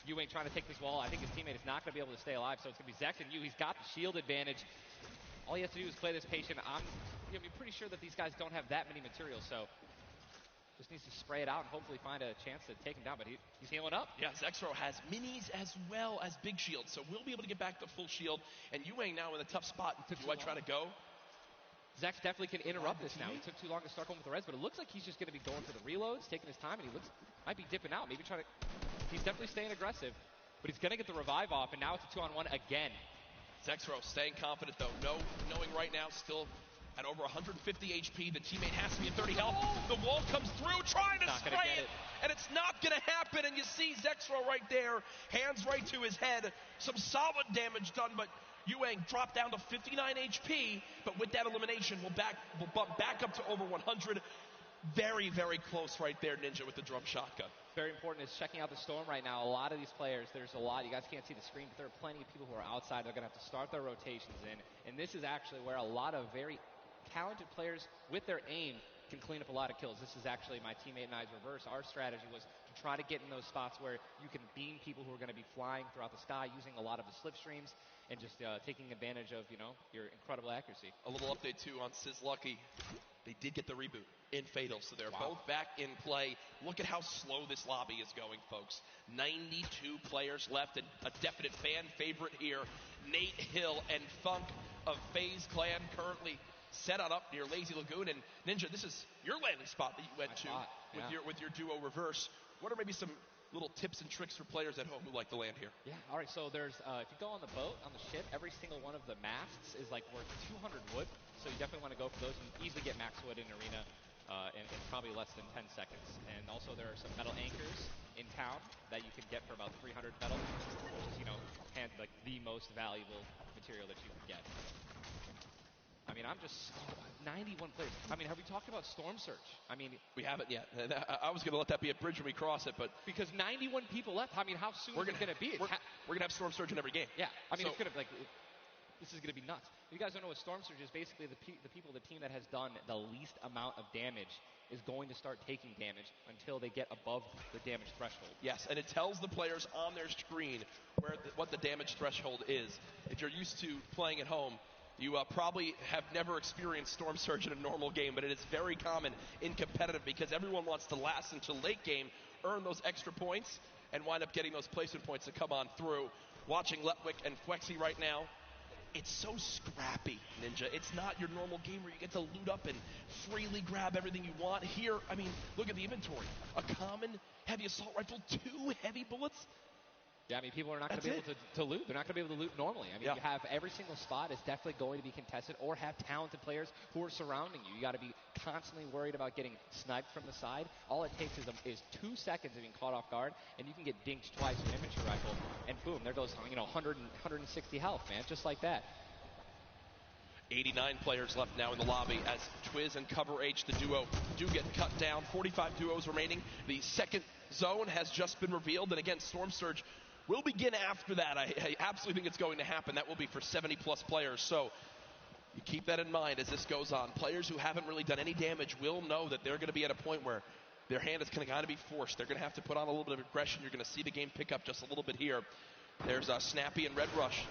Yuang trying to take this wall. I think his teammate is not going to be able to stay alive, so it's going to be Zex and Yu. He's got the shield advantage. All he has to do is play this patient. I'm pretty sure that these guys don't have that many materials, so just needs to spray it out and hopefully find a chance to take him down, but he's healing up. Yeah, Zexro has minis as well as big shields, so we'll be able to get back the full shield, and Yuang now in a tough spot. Do I try to go? Zex definitely can interrupt this now. He took too long to start going with the res, but it looks like he's just going to be going for the reloads, taking his time, and might be dipping out, maybe trying to... He's definitely staying aggressive, but he's going to get the revive off, and now it's a 2-on-1 again. Zexro staying confident, though, knowing right now still at over 150 HP. The teammate has to be at 30 health. The wall comes through, trying to spray it, and it's not going to happen. And you see Zexro right there, hands right to his head. Some solid damage done, but Yuang dropped down to 59 HP. But with that elimination, we'll bump back up to over 100. Very, very close right there, Ninja, with the drum shotgun. Very important is checking out the storm right now. A lot of these players, there's a lot. You guys can't see the screen, but there are plenty of people who are outside. They're going to have to start their rotations in. And this is actually where a lot of very talented players with their aim can clean up a lot of kills. This is actually my teammate and I's reverse. Our strategy was to try to get in those spots where you can beam people who are going to be flying throughout the sky using a lot of the slipstreams and just taking advantage of, your incredible accuracy. A little update, too, on Sizz Lucky. They did get the reboot in Fatal, so they're both back in play. Look at how slow this lobby is going, folks. 92 players left, and a definite fan favorite here. Nate Hill and Funk of FaZe Clan currently set on up near Lazy Lagoon. And Ninja, this is your landing spot that you went to with your duo reverse. What are maybe some little tips and tricks for players at home who like to land here? Yeah, all right, so there's, if you go on the boat, on the ship, every single one of the masts is like worth 200 wood, so you definitely want to go for those. You can easily get max wood in Arena in probably less than 10 seconds. And also there are some metal anchors in town that you can get for about 300 metal, which is, like the most valuable material that you can get. I mean, I'm just 91 players. I mean, have we talked about Storm Surge? I mean, we haven't yet. I was going to let that be a bridge when we cross it, but because 91 people left. I mean, how soon is it going to be? We're going to have Storm Surge in every game. Yeah, I mean, it's going to this is going to be nuts. You guys don't know what Storm Surge is. Basically, the team that has done the least amount of damage is going to start taking damage until they get above the damage threshold. Yes, and it tells the players on their screen what the damage threshold is. If you're used to playing at home, you probably have never experienced Storm Surge in a normal game, but it is very common in competitive because everyone wants to last until late game, earn those extra points, and wind up getting those placement points to come on through. Watching Letwick and Fwexy right now, it's so scrappy, Ninja. It's not your normal game where you get to loot up and freely grab everything you want. Here, I mean, look at the inventory. A common heavy assault rifle, 2 heavy bullets. Yeah, I mean, people are not going to be able to loot. They're not going to be able to loot normally. I mean, you have every single spot is definitely going to be contested or have talented players who are surrounding you. You got to be constantly worried about getting sniped from the side. All it takes is 2 seconds of being caught off guard, and you can get dinked twice with an infantry rifle, and boom, there goes 160 health, man, just like that. 89 players left now in the lobby as Twiz and Cover H, the duo, do get cut down. 45 duos remaining. The second zone has just been revealed, and again, Storm Surge will begin after that. I absolutely think it's going to happen. That will be for 70-plus players. So you keep that in mind as this goes on. Players who haven't really done any damage will know that they're going to be at a point where their hand is going to be forced. They're going to have to put on a little bit of aggression. You're going to see the game pick up just a little bit here. There's Snappy and Red Rush.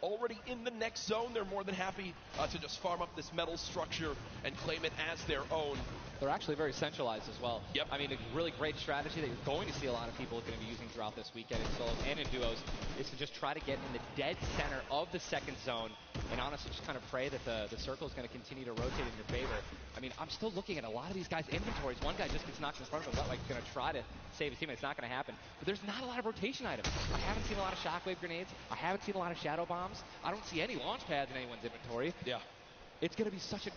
Already in the next zone, they're more than happy to just farm up this metal structure and claim it as their own. They're actually very centralized as well. Yep. I mean, a really great strategy that you're going to see a lot of people going to be using throughout this weekend in solos and in duos is to just try to get in the dead center of the second zone and honestly just kind of pray that the circle is going to continue to rotate in your favor. I mean, I'm still looking at a lot of these guys' inventories. One guy just gets knocked in front of him. Like he's going to try to save his team. It's not going to happen. But there's not a lot of rotation items. I haven't seen a lot of shockwave grenades. I haven't seen a lot of shadow bombs. I don't see any launch pads in anyone's inventory. Yeah. It's going to be such a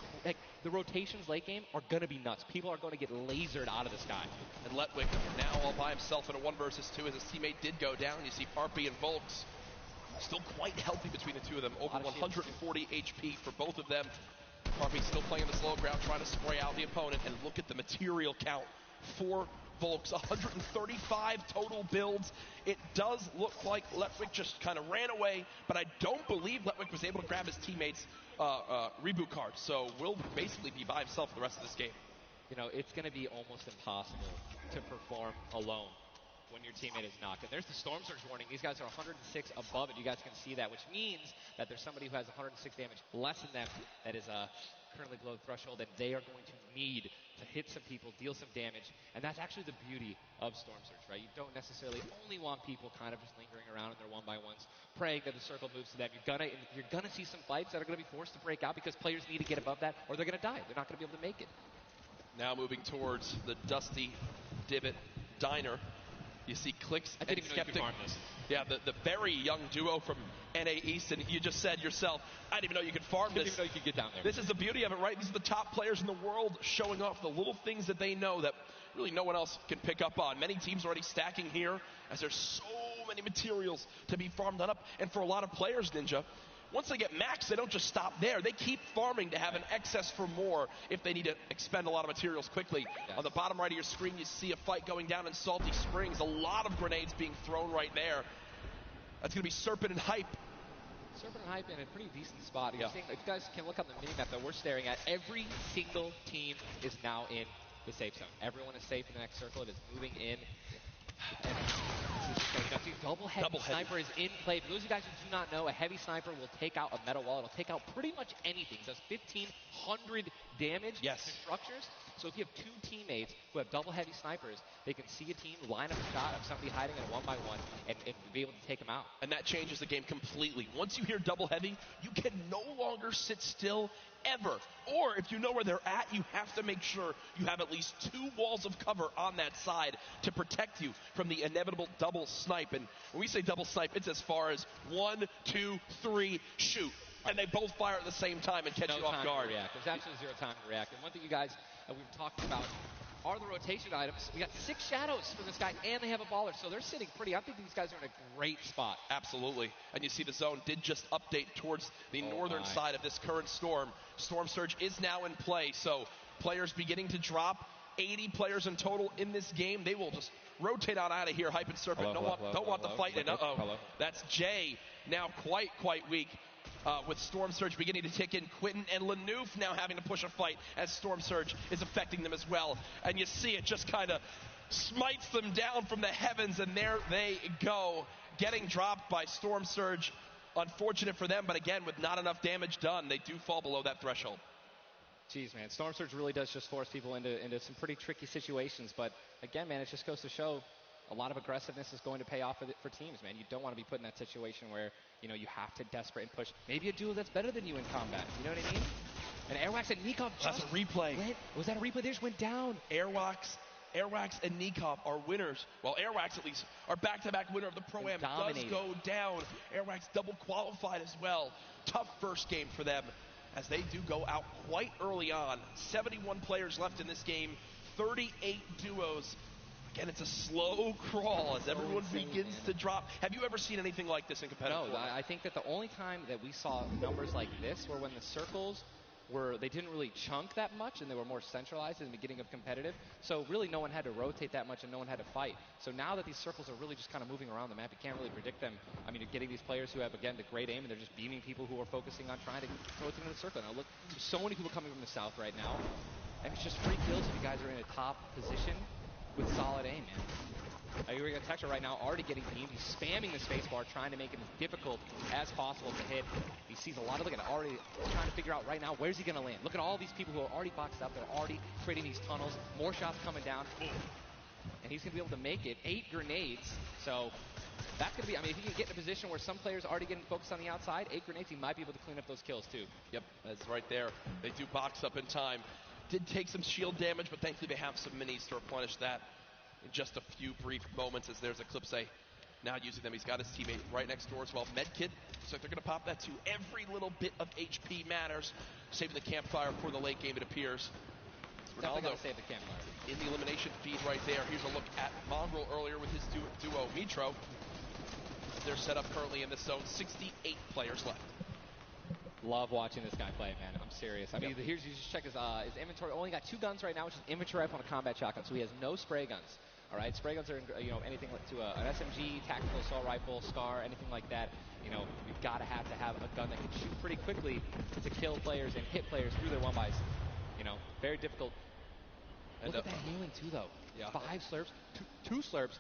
the rotations late game are going to be nuts. People are going to get lasered out of the sky. And Letwick now all by himself in a 1 versus 2 as his teammate did go down. You see Parpy and Volks still quite healthy between the two of them. Over 140 HP for both of them. Parpy still playing the slow ground, trying to spray out the opponent. And look at the material count for Volks. 135 total builds. It does look like Letwick just kind of ran away, but I don't believe Letwick was able to grab his teammates' reboot card. So will basically be by himself the rest of this game. You know, it's going to be almost impossible to perform alone when your teammate is knocked. And there's the Storm Surge warning. These guys are 106 above it. You guys can see that, which means that there's somebody who has 106 damage less than them that is currently below the threshold, and they are going to need to hit some people, deal some damage. And that's actually the beauty of Storm Surge, right? You don't necessarily only want people kind of just lingering around in their 1-by-1s, praying that the circle moves to them. You're gonna see some fights that are gonna be forced to break out because players need to get above that, or they're gonna die. They're not gonna be able to make it. Now moving towards the Dusty Divot Diner. You see Clicks and Skeptic. Yeah, the very young duo from NA East, and you just said yourself, I didn't even know you could farm this. I didn't even know you could get down there. This is the beauty of it, right? These are the top players in the world showing off the little things that they know that really no one else can pick up on. Many teams already stacking here as there's so many materials to be farmed up. And for a lot of players, Ninja, once they get max, they don't just stop there. They keep farming to have an excess for more if they need to expend a lot of materials quickly. Yes. On the bottom right of your screen, you see a fight going down in Salty Springs. A lot of grenades being thrown right there. That's going to be Serpent and Hype. Serpent and Hype in a pretty decent spot. If you guys can look on the mini-map that we're staring at, every single team is now in the safe zone. Everyone is safe in the next circle. It is moving in. And double heavy sniper is in play. For those of you guys who do not know, a heavy sniper will take out a metal wall. It'll take out pretty much anything. It does 1,500 damage to structures. So if you have two teammates who have double heavy snipers, they can see a team, line up a shot of somebody hiding in a 1-by-1 and be able to take them out. And that changes the game completely. Once you hear double heavy, you can no longer sit still ever. Or if you know where they're at, you have to make sure you have at least 2 walls of cover on that side to protect you from the inevitable double snipe. And when we say double snipe, it's as far as 1, 2, 3, shoot. And they both fire at the same time and catch you off guard. There's absolutely zero time to react. And one thing you guys we've talked about are the rotation items. We got 6 shadows for this guy, and they have a baller, so they're sitting pretty. I think these guys are in a great spot. Absolutely. And you see the zone did just update towards the northern side of this current storm. Storm Surge is now in play, so players beginning to drop. 80 players in total in this game. They will just rotate out of here. Hype and Serpent don't want the fight. And that's Jay, now quite weak. with Storm Surge beginning to tick in. Quentin and Lanouf now having to push a fight as Storm Surge is affecting them as well. And you see it just kind of smites them down from the heavens, and there they go, getting dropped by Storm Surge. Unfortunate for them, but again, with not enough damage done, they do fall below that threshold. Jeez, man, Storm Surge really does just force people into some pretty tricky situations. But again, man, it just goes to show a lot of aggressiveness is going to pay off for teams, man. You don't want to be put in that situation where, you know, you have to desperate and push. Maybe a duo that's better than you in combat. You know what I mean? And Airwax and Nikov That's a replay. Was that a replay? They just went down. Airwax and Nikov are winners. Well, Airwax at least are back-to-back winner of the Pro-Am. Does go down. Airwax double qualified as well. Tough first game for them as they do go out quite early on. 71 players left in this game. 38 duos. Again, it's a slow crawl as everyone begins to drop. Have you ever seen anything like this in competitive No, Fortnite? I think that the only time that we saw numbers like this were when the circles they didn't really chunk that much and they were more centralized in the beginning of competitive. So really no one had to rotate that much and no one had to fight. So now that these circles are really just kind of moving around the map, you can't really predict them. I mean, you're getting these players who have, again, the great aim and they're just beaming people who are focusing on trying to rotate in the circle. Now look, there's so many people coming from the south right now. And it's just free kills if you guys are in a top position with solid aim, man. You're going to Texture right now already getting beamed. He's spamming the spacebar, trying to make it as difficult as possible to hit. He sees a lot of, look at it, already trying to figure out right now, where's he going to land? Look at all these people who are already boxed up. They're already creating these tunnels. More shots coming down. And he's going to be able to make it. 8 grenades. So that's going to be, I mean, if he can get in a position where some players are already getting focused on the outside, 8 grenades, he might be able to clean up those kills too. Yep, that's right there. They do box up in time. Did take some shield damage, but thankfully they have some minis to replenish that in just a few brief moments as there's Eclipse now using them. He's got his teammate right next door as well. Medkit, so they're going to pop that too. Every little bit of HP matters. Saving the campfire for the late game, it appears. Definitely got to save the campfire. In the elimination feed right there. Here's a look at Mongrel earlier with his duo Mitro. They're set up currently in this zone. 68 players left. Love watching this guy play, man. I'm serious. I mean, here's, you just check his inventory. Only got 2 guns right now, which is inventory rifle and a combat shotgun. So he has no spray guns. All right, spray guns are, you know, anything like to an SMG, tactical assault rifle, SCAR, anything like that. You know, you've got to have a gun that can shoot pretty quickly to kill players and hit players through their 1-bys. You know, very difficult. Look at that healing too, though. Yeah. 5 slurps, 2 slurps.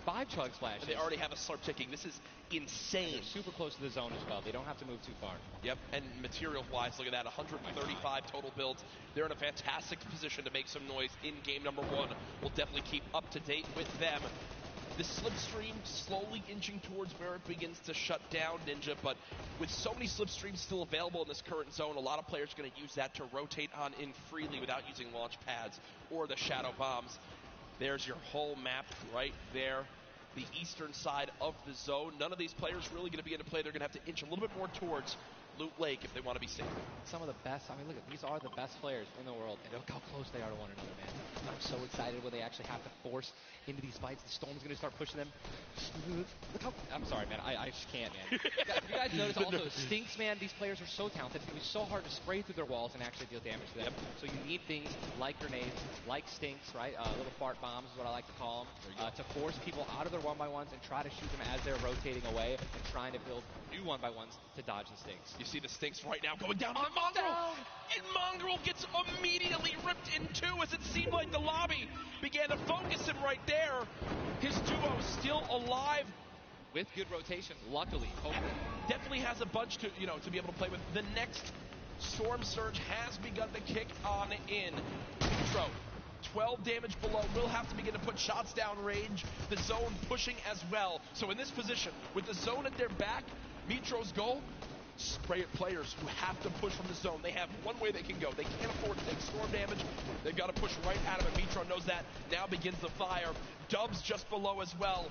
5 chug splashes. They already have a slurp ticking. This is insane. They're super close to the zone as well. They don't have to move too far. Yep, and material-wise, look at that, 135 total builds. They're in a fantastic position to make some noise in game number 1. We'll definitely keep up to date with them. The slipstream slowly inching towards where it begins to shut down Ninja, but with so many slipstreams still available in this current zone, a lot of players are going to use that to rotate on in freely without using launch pads or the shadow bombs. There's your whole map right there, the eastern side of the zone. None of these players really going to be able to play. They're going to have to inch a little bit more towards Loot Lake if they want to be safe. Some of the best, I mean, look, these are the best players in the world, and look how close they are to one another, man. I'm so excited when they actually have to force into these fights. The Storm's going to start pushing them. Look how, I'm sorry, man, I just can't, man. You guys notice also, Stinks, man, these players are so talented. It's going to be so hard to spray through their walls and actually deal damage to them. So you need things like grenades, like Stinks, right? Little fart bombs is what I like to call them, to force people out of their 1-by-1s and try to shoot them as they're rotating away and trying to build new 1-by-1s to dodge the Stinks. You see the Stinks right now going down on Mongrel, and Mongrel gets immediately ripped in 2 as it seemed like the lobby began to focus him right there. His duo is still alive. With good rotation, luckily, hopefully. Definitely has a bunch to, you know, to be able to play with. The next Storm Surge has begun to kick on in. Mitro, 12 damage below, will have to begin to put shots down range. The zone pushing as well. So in this position, with the zone at their back, Mitro's goal, spray at players who have to push from the zone. They have one way they can go. They can't afford to take storm damage. They've got to push right at him, and Mitro knows that. Now begins the fire. Dubs just below as well.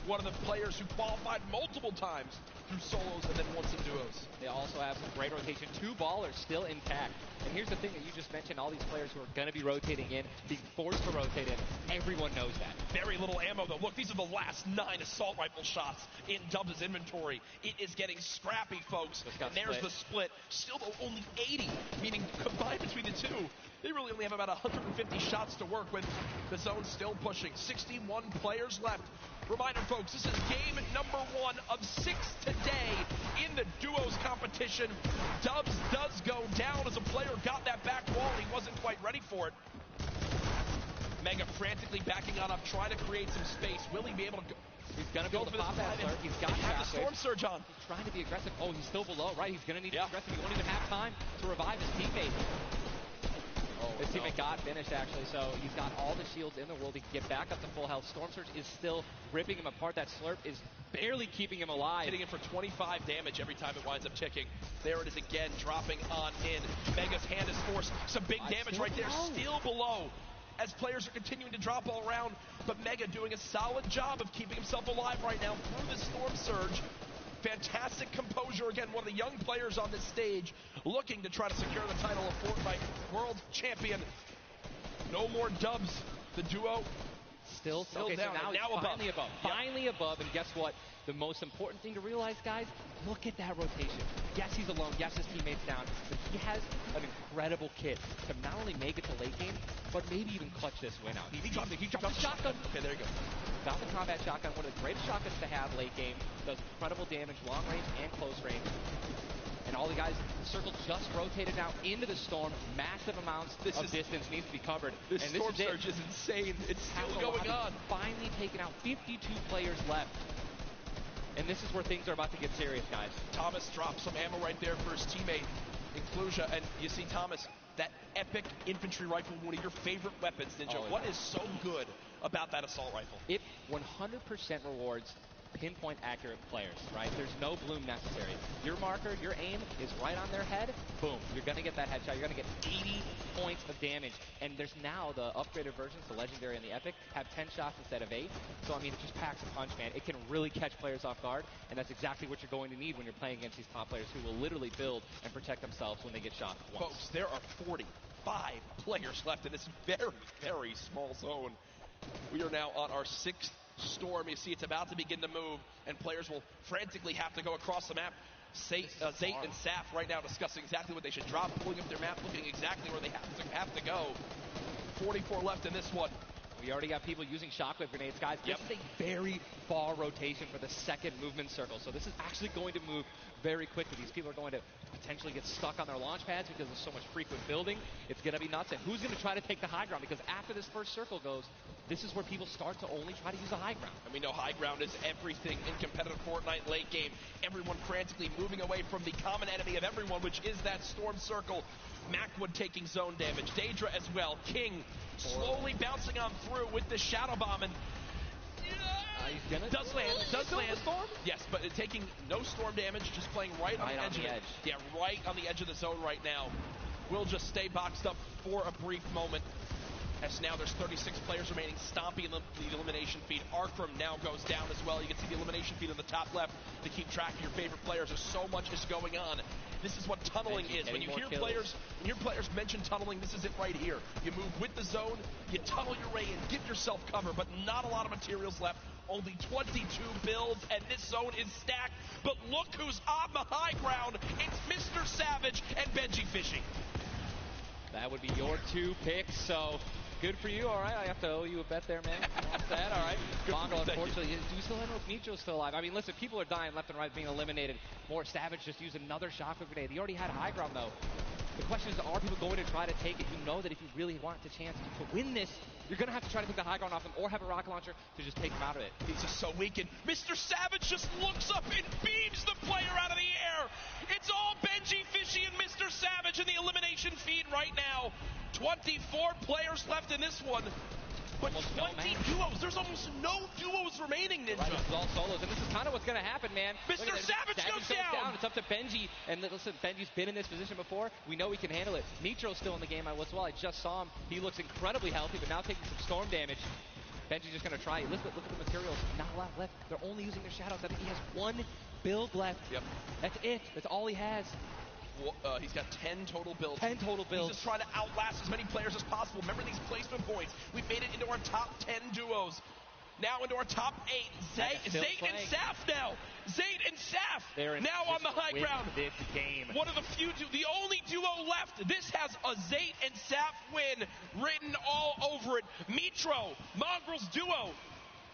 One of the players who qualified multiple times through solos and then once in duos. They also have some great rotation. 2 ballers still intact. And here's the thing that you just mentioned, all these players who are going to be rotating in, being forced to rotate in. Everyone knows that. Very little ammo, though. Look, these are the last 9 assault rifle shots in Dubs' inventory. It is getting scrappy, folks. And there's the split. Still, though, only 80, meaning combined between the two, They really only have about 150 shots to work with. The zone still pushing. 61 players left. Reminder, folks, this is game number 1 of 6 today in the duos competition. Dubs does go down as a player got that back wall. He wasn't quite ready for it. Mega frantically backing on up, trying to create some space. Will he be able to go? He's going to be able to pop that start. He's got the storm surge on. He's trying to be aggressive. Oh, he's still below, right? He's going to need to be aggressive. He won't even have time to revive his teammate. His teammate got finished, actually, so he's got all the shields in the world. He can get back up to full health. Storm Surge is still ripping him apart. That slurp is barely keeping him alive. Hitting him for 25 damage every time it winds up ticking. There it is again, dropping on in. Mega's hand is forced. Some big damage right there. Still below as players are continuing to drop all around, but Mega doing a solid job of keeping himself alive right now through the Storm Surge. Fantastic composure. Again, one of the young players on this stage looking to try to secure the title of Fortnite World Champion. No more dubs. The duo still down. So now above. Finally above. Yep. Finally above. And guess what? The most important thing to realize, guys, look at that rotation. Yes, he's alone. Yes, his teammate's down. But he has an incredible kit to not only make it to late game, but maybe even clutch this win out. He dropped the shotgun. Okay, there you go. Got the combat shotgun, one of the greatest shotguns to have late game. Does incredible damage, long range and close range. And all the guys, the circle just rotated now into the storm. Massive amounts of distance needs to be covered. This storm surge is insane. It's still going on. Finally taken out. 52 players left. And this is where things are about to get serious, guys. Thomas drops some ammo right there for his teammate, Inclusia. And you see Thomas, that epic infantry rifle, one of your favorite weapons, Ninja. Oh, yeah. What is so good about that assault rifle? It 100% rewards pinpoint accurate players, right? There's no bloom necessary. Your marker, your aim is right on their head. Boom. You're going to get that headshot. You're going to get 80 points of damage. And there's now the upgraded versions, the Legendary and the Epic, have 10 shots instead of 8. So, I mean, it just packs a punch, man. It can really catch players off guard. And that's exactly what you're going to need when you're playing against these top players who will literally build and protect themselves when they get shot once. Folks, there are 45 players left in this very, very small zone. We are now on our 6th storm. You see it's about to begin to move, and players will frantically have to go across the map. Zayt and Saf right now discussing exactly what they should drop, pulling up their map, looking exactly where they have to go. 44 left in this one. We already got people using shockwave grenades, guys. This is a very far rotation for the second movement circle, so this is actually going to move very quickly. These people are going to potentially get stuck on their launch pads because there's so much frequent building. It's going to be nuts. And who's going to try to take the high ground? Because after this first circle goes, this is where people start to only try to use the high ground. And we know high ground is everything in competitive Fortnite late game. Everyone frantically moving away from the common enemy of everyone, which is that storm circle. Macwood taking zone damage. Daedra as well. King slowly bouncing on through with the shadow bomb, and does land. Yes, but taking no storm damage, just playing right on the edge. Yeah, right on the edge of the zone right now. We'll just stay boxed up for a brief moment. As now there's 36 players remaining, stomping in the elimination feed. Arkram now goes down as well. You can see the elimination feed on the top left to keep track of your favorite players. There's so much is going on. This is what tunneling is. When you hear players mention tunneling, this is it right here. You move with the zone, you tunnel your way in, get yourself cover, but not a lot of materials left. Only 22 builds, and this zone is stacked. But look who's on the high ground. It's Mr. Savage and Benji Fishing. That would be your 2 picks, so good for you. All right, I have to owe you a bet there, man. All set, all right. Bongo, unfortunately, do you still know if Nitro's still alive? I mean, listen, people are dying left and right, being eliminated. More Savage just used another shockwave grenade. He already had high ground, though. The question is, are people going to try to take it? You know that if you really want the chance to win this, you're going to have to try to take the high ground off him or have a rocket launcher to just take him out of it. He's just so weak, and Mr. Savage just looks up and beams the player out of the air. It's all Benji Fishy and Mr. Savage in the elimination feed right now. 24 players left in this one. But 20 duos. There's almost no duos remaining, Ninja. Right, it's all solos, and this is kind of what's going to happen, man. Mr. Savage goes down. It's up to Benji, and listen, Benji's been in this position before. We know he can handle it. Nitro's still in the game as well. I just saw him. He looks incredibly healthy, but now taking some storm damage. Benji's just going to try it. Look at the materials. Not a lot left. They're only using their shadows. I think he has 1 build left. Yep. That's it. That's all he has. He's got 10 total builds. 10 total builds. He's just trying to outlast as many players as possible. Remember these placement points. We've made it into our top 10 duos. Now into our top 8. Zayt and Saf now. Zayt and Saf now on the high ground. This game. One of the few, the only duo left. This has a Zayt and Saf win written all over it. Mitro, Mongrel's duo,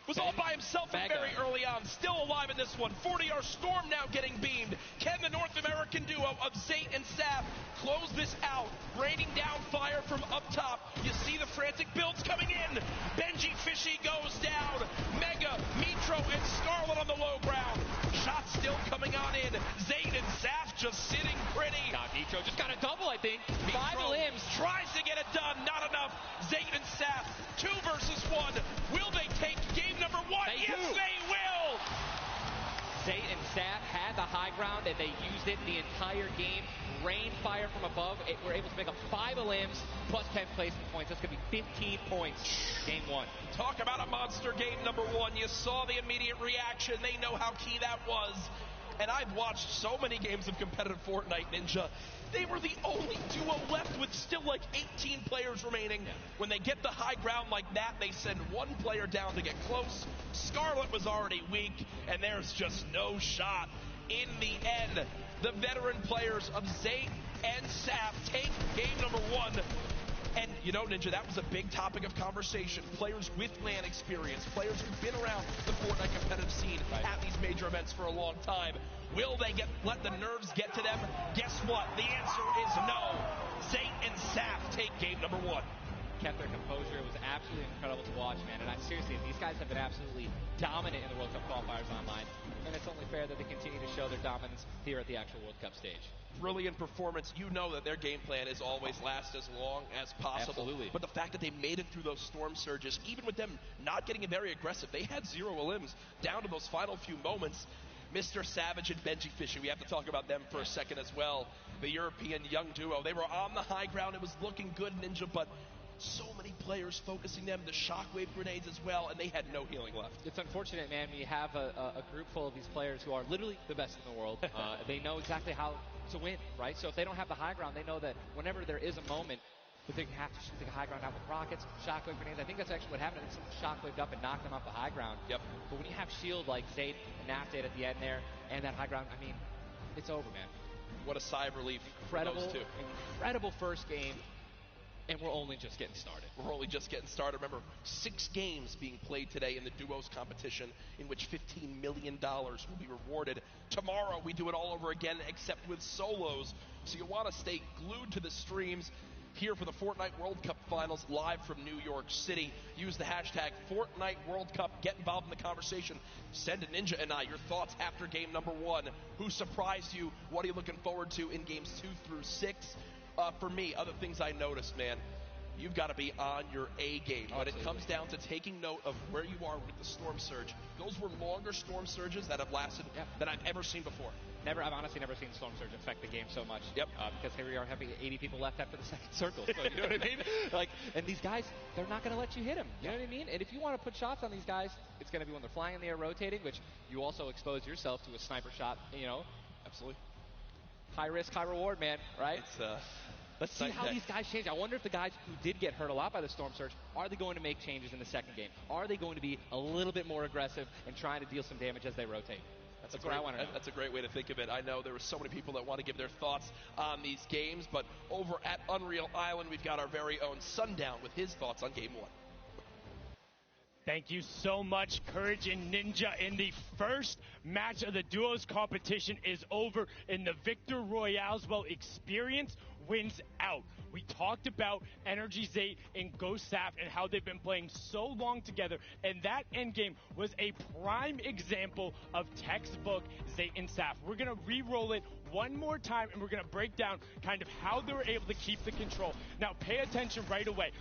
was all by himself very early on. Still alive in this one. 40R Storm now getting beamed. Can the North American duo of Zayt and Saf close this out? Raining down fire from up top. You see the frantic builds coming in. Benji Fishy goes down. Mega, Mitro, and Scarlet on the low ground. Shots still coming on in. Zayt and Saf just sitting pretty. Now Mitro just got a double, I think. Mitro 5 limbs. Tries to get it done. Not enough. Zayt and Saf, 2 versus 1. Will they take game number 1? Yes, they will. Zayt and Saf had the high ground, and they used it the entire game. Rain fire from above. We're able to make up 5 limbs plus 10 placement points. That's going to be 15 points. Game 1. Talk about a monster game number 1. You saw the immediate reaction. They know how key that was. And I've watched so many games of competitive Fortnite, Ninja. They were the only duo left with still like 18 players remaining. When they get the high ground like that, they send 1 player down to get close. Scarlet was already weak, and there's just no shot. In the end, the veteran players of Zayt and Saf take game number 1. And, you know, Ninja, that was a big topic of conversation. Players with LAN experience, players who've been around the Fortnite competitive scene at these major events for a long time. Will they let the nerves get to them? Guess what? The answer is no. Zayt and Saf take game number 1. Kept their composure. It was absolutely incredible to watch, man. And seriously, these guys have been absolutely dominant in the World Cup qualifiers online. And it's only fair that they continue to show their dominance here at the actual World Cup stage. Brilliant performance. You know that their game plan is always last as long as possible. Absolutely. But the fact that they made it through those storm surges, even with them not getting very aggressive, they had 0 limbs down to those final few moments. Mr. Savage and Benji Fishy, we have to talk about them for a second as well. The European young duo. They were on the high ground. It was looking good, Ninja, but so many players focusing them, the shockwave grenades as well, and they had no healing left. It's unfortunate, man, when you have a group full of these players who are literally the best in the world. They know exactly how to win, right? So if they don't have the high ground, they know that whenever there is a moment that they have to shoot the high ground out with rockets, shockwave grenades. I think that's actually what happened. I think someone shockwaved up and knocked them off the high ground. Yep. But when you have shield like Zayt and Naf did at the end there, and that high ground, I mean, it's over, man. What a sigh of relief Incredible, for those 2. Incredible first game. And we're only just getting started. We're only just getting started. Remember, 6 games being played today in the duos competition, in which $15 million will be rewarded. Tomorrow, we do it all over again, except with solos. So you want to stay glued to the streams here for the Fortnite World Cup Finals live from New York City. Use the hashtag Fortnite World Cup. Get involved in the conversation. Send to Ninja and I your thoughts after game number 1. Who surprised you? What are you looking forward to in games 2 through 6? For me, other things I noticed, man, you've got to be on your A game. When it comes down to taking note of where you are with the storm surge, those were longer storm surges that have lasted than I've ever seen before. I've honestly never seen storm surge affect the game so much. Yep. Because here we are having 80 people left after the second circle. So you know what I mean? And these guys, they're not going to let you hit them. You know what I mean? And if you want to put shots on these guys, it's going to be when they're flying in the air, rotating, which you also expose yourself to a sniper shot. You know. Absolutely. High risk, high reward, man. Right? Let's see how these guys change. I wonder if the guys who did get hurt a lot by the storm surge, are they going to make changes in the second game? Are they going to be a little bit more aggressive and trying to deal some damage as they rotate? That's what I want to know. That's a great way to think of it. I know there were so many people that want to give their thoughts on these games, but over at Unreal Island, we've got our very own Sundown with his thoughts on Game 1. Thank you so much, Courage and Ninja. And the first match of the duos competition is over in the Victor Royales. Well, experience wins out. We talked about Energy Zayt and Ghost Saf and how they've been playing so long together, and that endgame was a prime example of textbook Zayt and Saf. We're going to re-roll it one more time, and we're going to break down kind of how they were able to keep the control. Now, pay attention right away.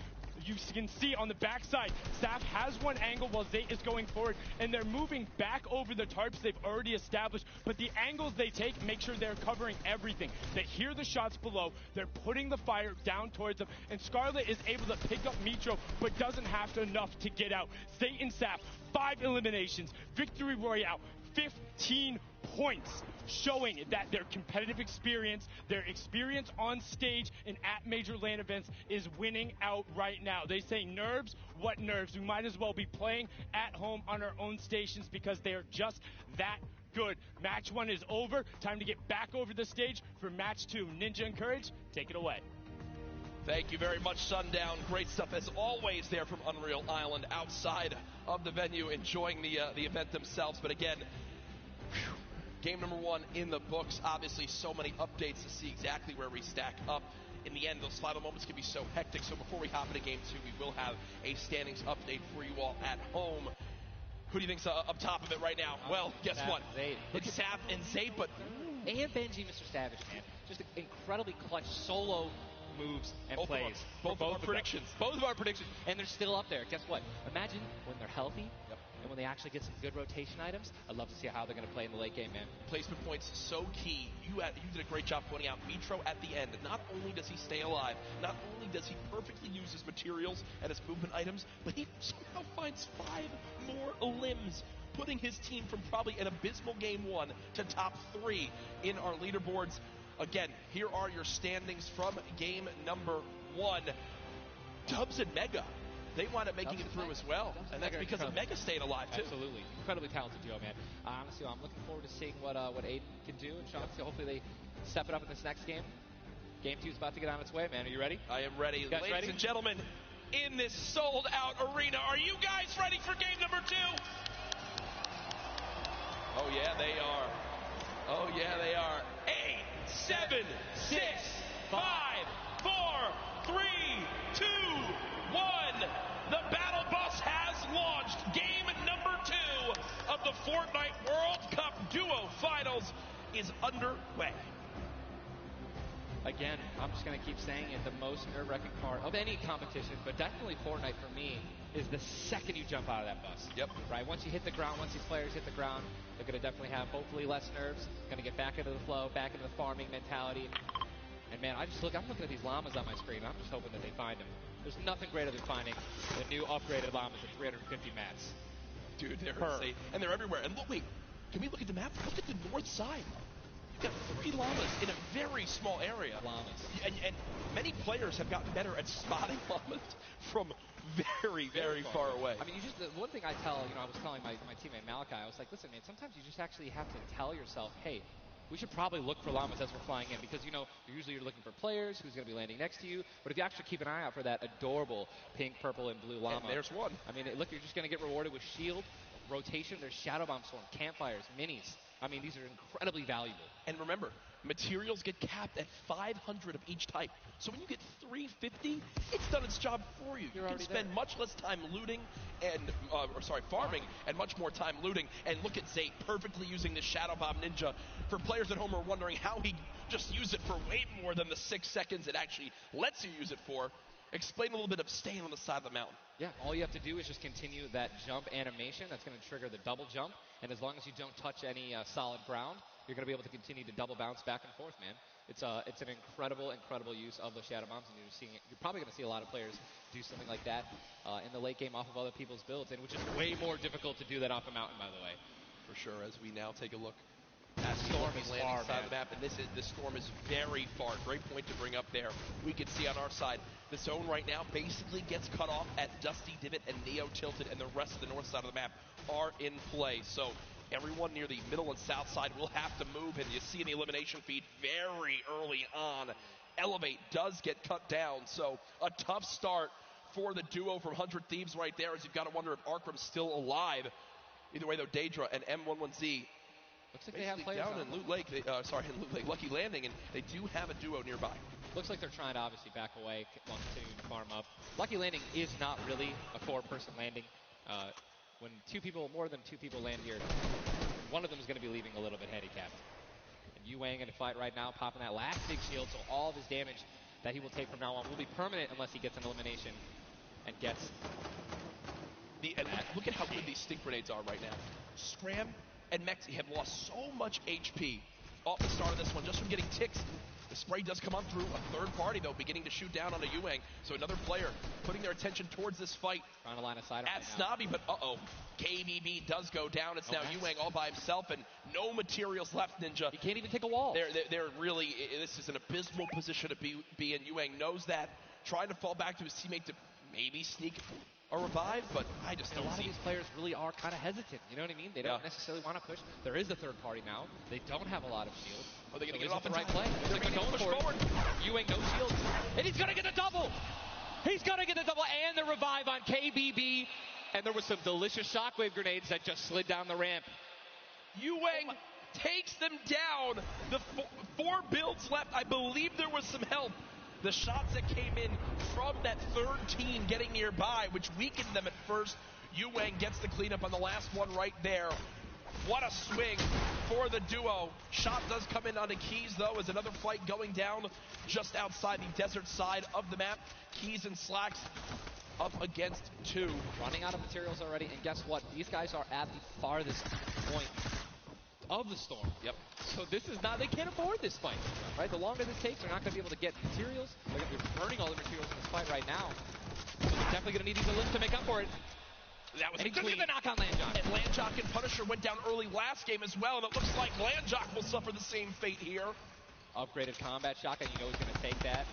You can see on the backside, Saf has one angle while Zayt is going forward, and they're moving back over the tarps they've already established, but the angles they take make sure they're covering everything. They hear the shots below, they're putting the fire down towards them, and Scarlet is able to pick up Mitro, but doesn't have enough to get out. Zayt and Saf, 5 eliminations, Victory Royale, 15 points. showing that their competitive experience, their experience on stage and at major LAN events is winning out right now. They say nerves, what nerves? We might as well be playing at home on our own stations because they are just that good. Match 1 is over. Time to get back over the stage for match 2. Ninja and Courage, take it away. Thank you very much, Sundown. Great stuff as always there from Unreal Island outside of the venue, enjoying the event themselves. But again, game number 1 in the books. Obviously, so many updates to see exactly where we stack up. In the end, those final moments can be so hectic. So before we hop into game 2, we will have a standings update for you all at home. Who do you think's up top of it right now? Well, guess what? Zayd. It's Sap and Zayd, but... And Benji, Mr. Savage, man. Just incredibly clutch solo moves and plays. Both of our predictions. Both of our predictions. And they're still up there. Guess what? Imagine when they're healthy and when they actually get some good rotation items. I'd love to see how they're going to play in the late game, man. Placement points so key. You did a great job pointing out Mitro at the end. Not only does he stay alive, not only does he perfectly use his materials and his movement items, but he somehow finds 5 more limbs, putting his team from probably an abysmal game 1 to top 3 in our leaderboards. Again, here are your standings from game number 1. Dubs and Mega, they wind up making it through as well, and that's because of Mega staying alive too. Absolutely, incredibly talented duo, man. Honestly, I'm looking forward to seeing what Aiden can do, and Sean, so hopefully they step it up in this next game. Game 2 is about to get on its way, man. Are you ready? I am ready. Ladies ready? And gentlemen, in this sold-out arena, are you guys ready for game number 2? Oh yeah, they are. Oh yeah, they are. 8, 7, 6, 5, 4, 3, 2, 1. The battle bus has launched. Game number 2 of the Fortnite World Cup Duo Finals is underway. Again, I'm just going to keep saying it, the most nerve-wracking part of any competition, but definitely Fortnite for me, is the second you jump out of that bus. Yep. Right? Once you hit the ground, once these players hit the ground, they're going to definitely have hopefully less nerves, going to get back into the flow, back into the farming mentality. And man, I'm looking at these llamas on my screen. I'm just hoping that they find them. There's nothing greater than finding the new upgraded llamas at 350 mats. Dude, they're insane. And they're everywhere. And look, can we look at the map? Look at the north side. You've got 3 llamas in a very small area. Llamas. And many players have gotten better at spotting llamas from very, very far away. I mean, the one thing I was telling my teammate Malachi, I was like, listen, man, sometimes you just actually have to tell yourself, hey, we should probably look for llamas as we're flying in, because, usually you're looking for players, who's going to be landing next to you. But if you actually keep an eye out for that adorable pink, purple, and blue llama. And there's one. I mean, look, you're just going to get rewarded with shield, rotation, there's Shadow Bomb Storm, campfires, minis. I mean, these are incredibly valuable. And remember, materials get capped at 500 of each type. So when you get 350, it's done its job for you. You can spend much less time looting and, farming, and much more time looting. And look at Zayd perfectly using the Shadow Bomb Ninja. For players at home who are wondering how he just used it for way more than the 6 seconds it actually lets you use it for, explain a little bit of staying on the side of the mountain. Yeah, all you have to do is just continue that jump animation. That's going to trigger the double jump. And as long as you don't touch any solid ground, you're going to be able to continue to double bounce back and forth, man. It's an incredible use of the Shadow Bombs, and you're probably going to see a lot of players do something like that in the late game off of other people's builds, and which is way more difficult to do that off a mountain, by the way. For sure, as we now take a look at the storm landing side of the map, and the storm is very far. Great point to bring up there. We can see on our side, the zone right now basically gets cut off at Dusty Divot and Neo Tilted, and the rest of the north side of the map are in play. So everyone near the middle and south side will have to move, and you see in the elimination feed very early on, Elevate does get cut down. So a tough start for the duo from 100 Thieves right there, as you've got to wonder if Arkram's still alive. Either way, though, Daedra and M11Z looks like they have players down in Loot Lake, Lucky Landing, and they do have a duo nearby. Looks like they're trying to obviously back away while continuing to farm up. Lucky Landing is not really a 4-person landing. When more than two people land here, one of them is going to be leaving a little bit handicapped. And Yu Wang in a fight right now, popping that last big shield, so all of his damage that he will take from now on will be permanent unless he gets an elimination and gets... Look at how good these stink grenades are right now. Scram and Mexi have lost so much HP off the start of this one, just from getting ticks The spray does come on through. A third party, though, beginning to shoot down on a Yuang. So another player putting their attention towards this fight. Trying to line a side at Snobby, but KBB does go down. It's now Yuang all by himself, and no materials left, Ninja. He can't even take a wall. They're really, this is an abysmal position to be in. Yuang knows that. Trying to fall back to his teammate to maybe sneak a revive, but I just don't see. A lot of these players really are kind of hesitant. You know what I mean? They don't necessarily want to push. There is a third party now. They don't have a lot of shields. Are they going to get off the right play? They're going to push forward. Yuang, no shields. And he's going to get the double. He's going to get the double and the revive on KBB. And there was some delicious shockwave grenades that just slid down the ramp. Yuang takes them down. The four builds left. I believe there was some help. The shots that came in from that third team getting nearby, which weakened them at first. Yuang gets the cleanup on the last one right there. What a swing for the duo. Shot does come in onto Keys, though, as another fight going down just outside the desert side of the map. Keys and Slacks up against two. Running out of materials already, and guess what? These guys are at the farthest point of the storm. Yep. So this is not, they can't afford this fight, right? The longer this takes, they're not going to be able to get materials. They're going to be burning all the materials in this fight right now. So they're definitely going to need these limbs to make up for it. That was and he does get the knock on Landjock. And Landjock and Punisher went down early last game as well, and it looks like Landjock will suffer the same fate here. Upgraded combat shotgun, you know he's going to take that.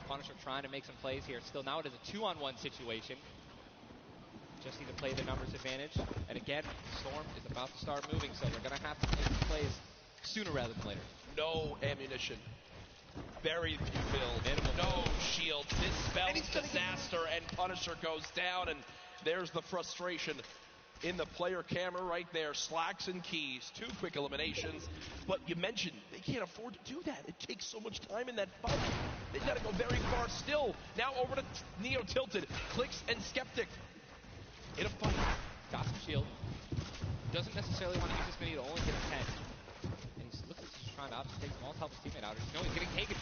Punisher trying to make some plays here. Still, now it is a 2-on-1 situation. Just need to play the numbers advantage. And again, Storm is about to start moving, so they're going to have to make some plays sooner rather than later. No ammunition. Very few build. No shield. This spells disaster, and Punisher goes down, and there's the frustration in the player camera right there. Slacks and Keys, 2 quick eliminations. But you mentioned they can't afford to do that. It takes so much time in that fight. They've got to go very far still. Now over to Neo Tilted. Clicks and Skeptic in a fight. Got some shield. Doesn't necessarily want to use this mini to only get a 10. And he looks like he's trying to take some help his teammate out. No, he's getting taken.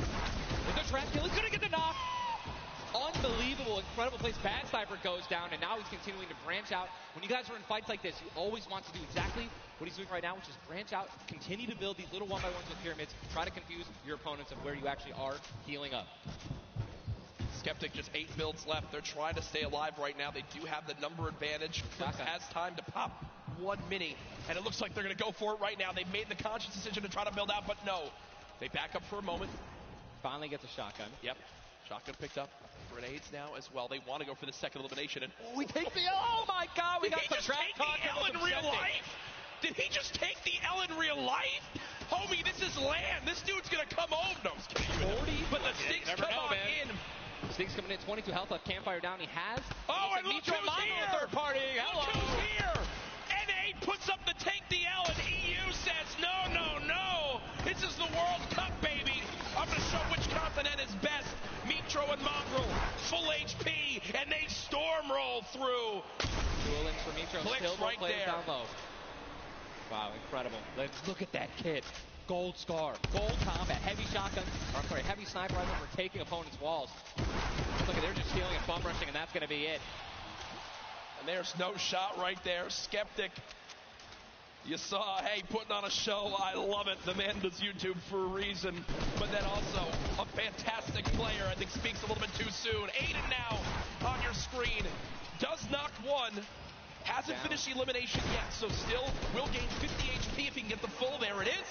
With the trap kill, he's going to get the knock. Unbelievable, incredible plays. Bad Sniper goes down, and now he's continuing to branch out. When you guys are in fights like this, you always want to do exactly what he's doing right now, which is branch out, continue to build these little 1x1s with pyramids, try to confuse your opponents of where you actually are healing up. Skeptic, just 8 builds left. They're trying to stay alive right now. They do have the number advantage. Clicks has time to pop 1 mini, and it looks like they're going to go for it right now. They've made the conscious decision to try to build out, but no. They back up for a moment. Finally gets a shotgun. Yep. Shotgun picked up. Grenades now as well. They want to go for the second elimination. And we take the oh my god, we got the trap talk in real life. Did he just take the L in real life? Homie, this is land. This dude's gonna come over. No, 40, but the sticks come on in. Sticks coming in, 22 health left. Campfire down. He has. Oh, and look who's here. Third party. Hello. Look who's here. NA puts up the take the L, and EU says no, no, no. This is the World Cup, baby. I'm gonna show which continent is best. Mitro and Mongrel, full HP, and they storm roll through. Dueling for Mitro, still right there. Down low. Wow, incredible. Let's look at that kit. Gold Scar, gold combat, heavy shotgun, or sorry, heavy sniper rifle for taking opponents' walls. Look at, they're just stealing and bum rushing, and that's going to be it. And there's no shot right there. Skeptic. You saw, hey, putting on a show. I love it. The man does YouTube for a reason. But then also a fantastic player. I think speaks a little bit too soon. Aiden now on your screen. Does knock one. Hasn't finished the elimination yet. So still will gain 50 HP if he can get the full. There it is.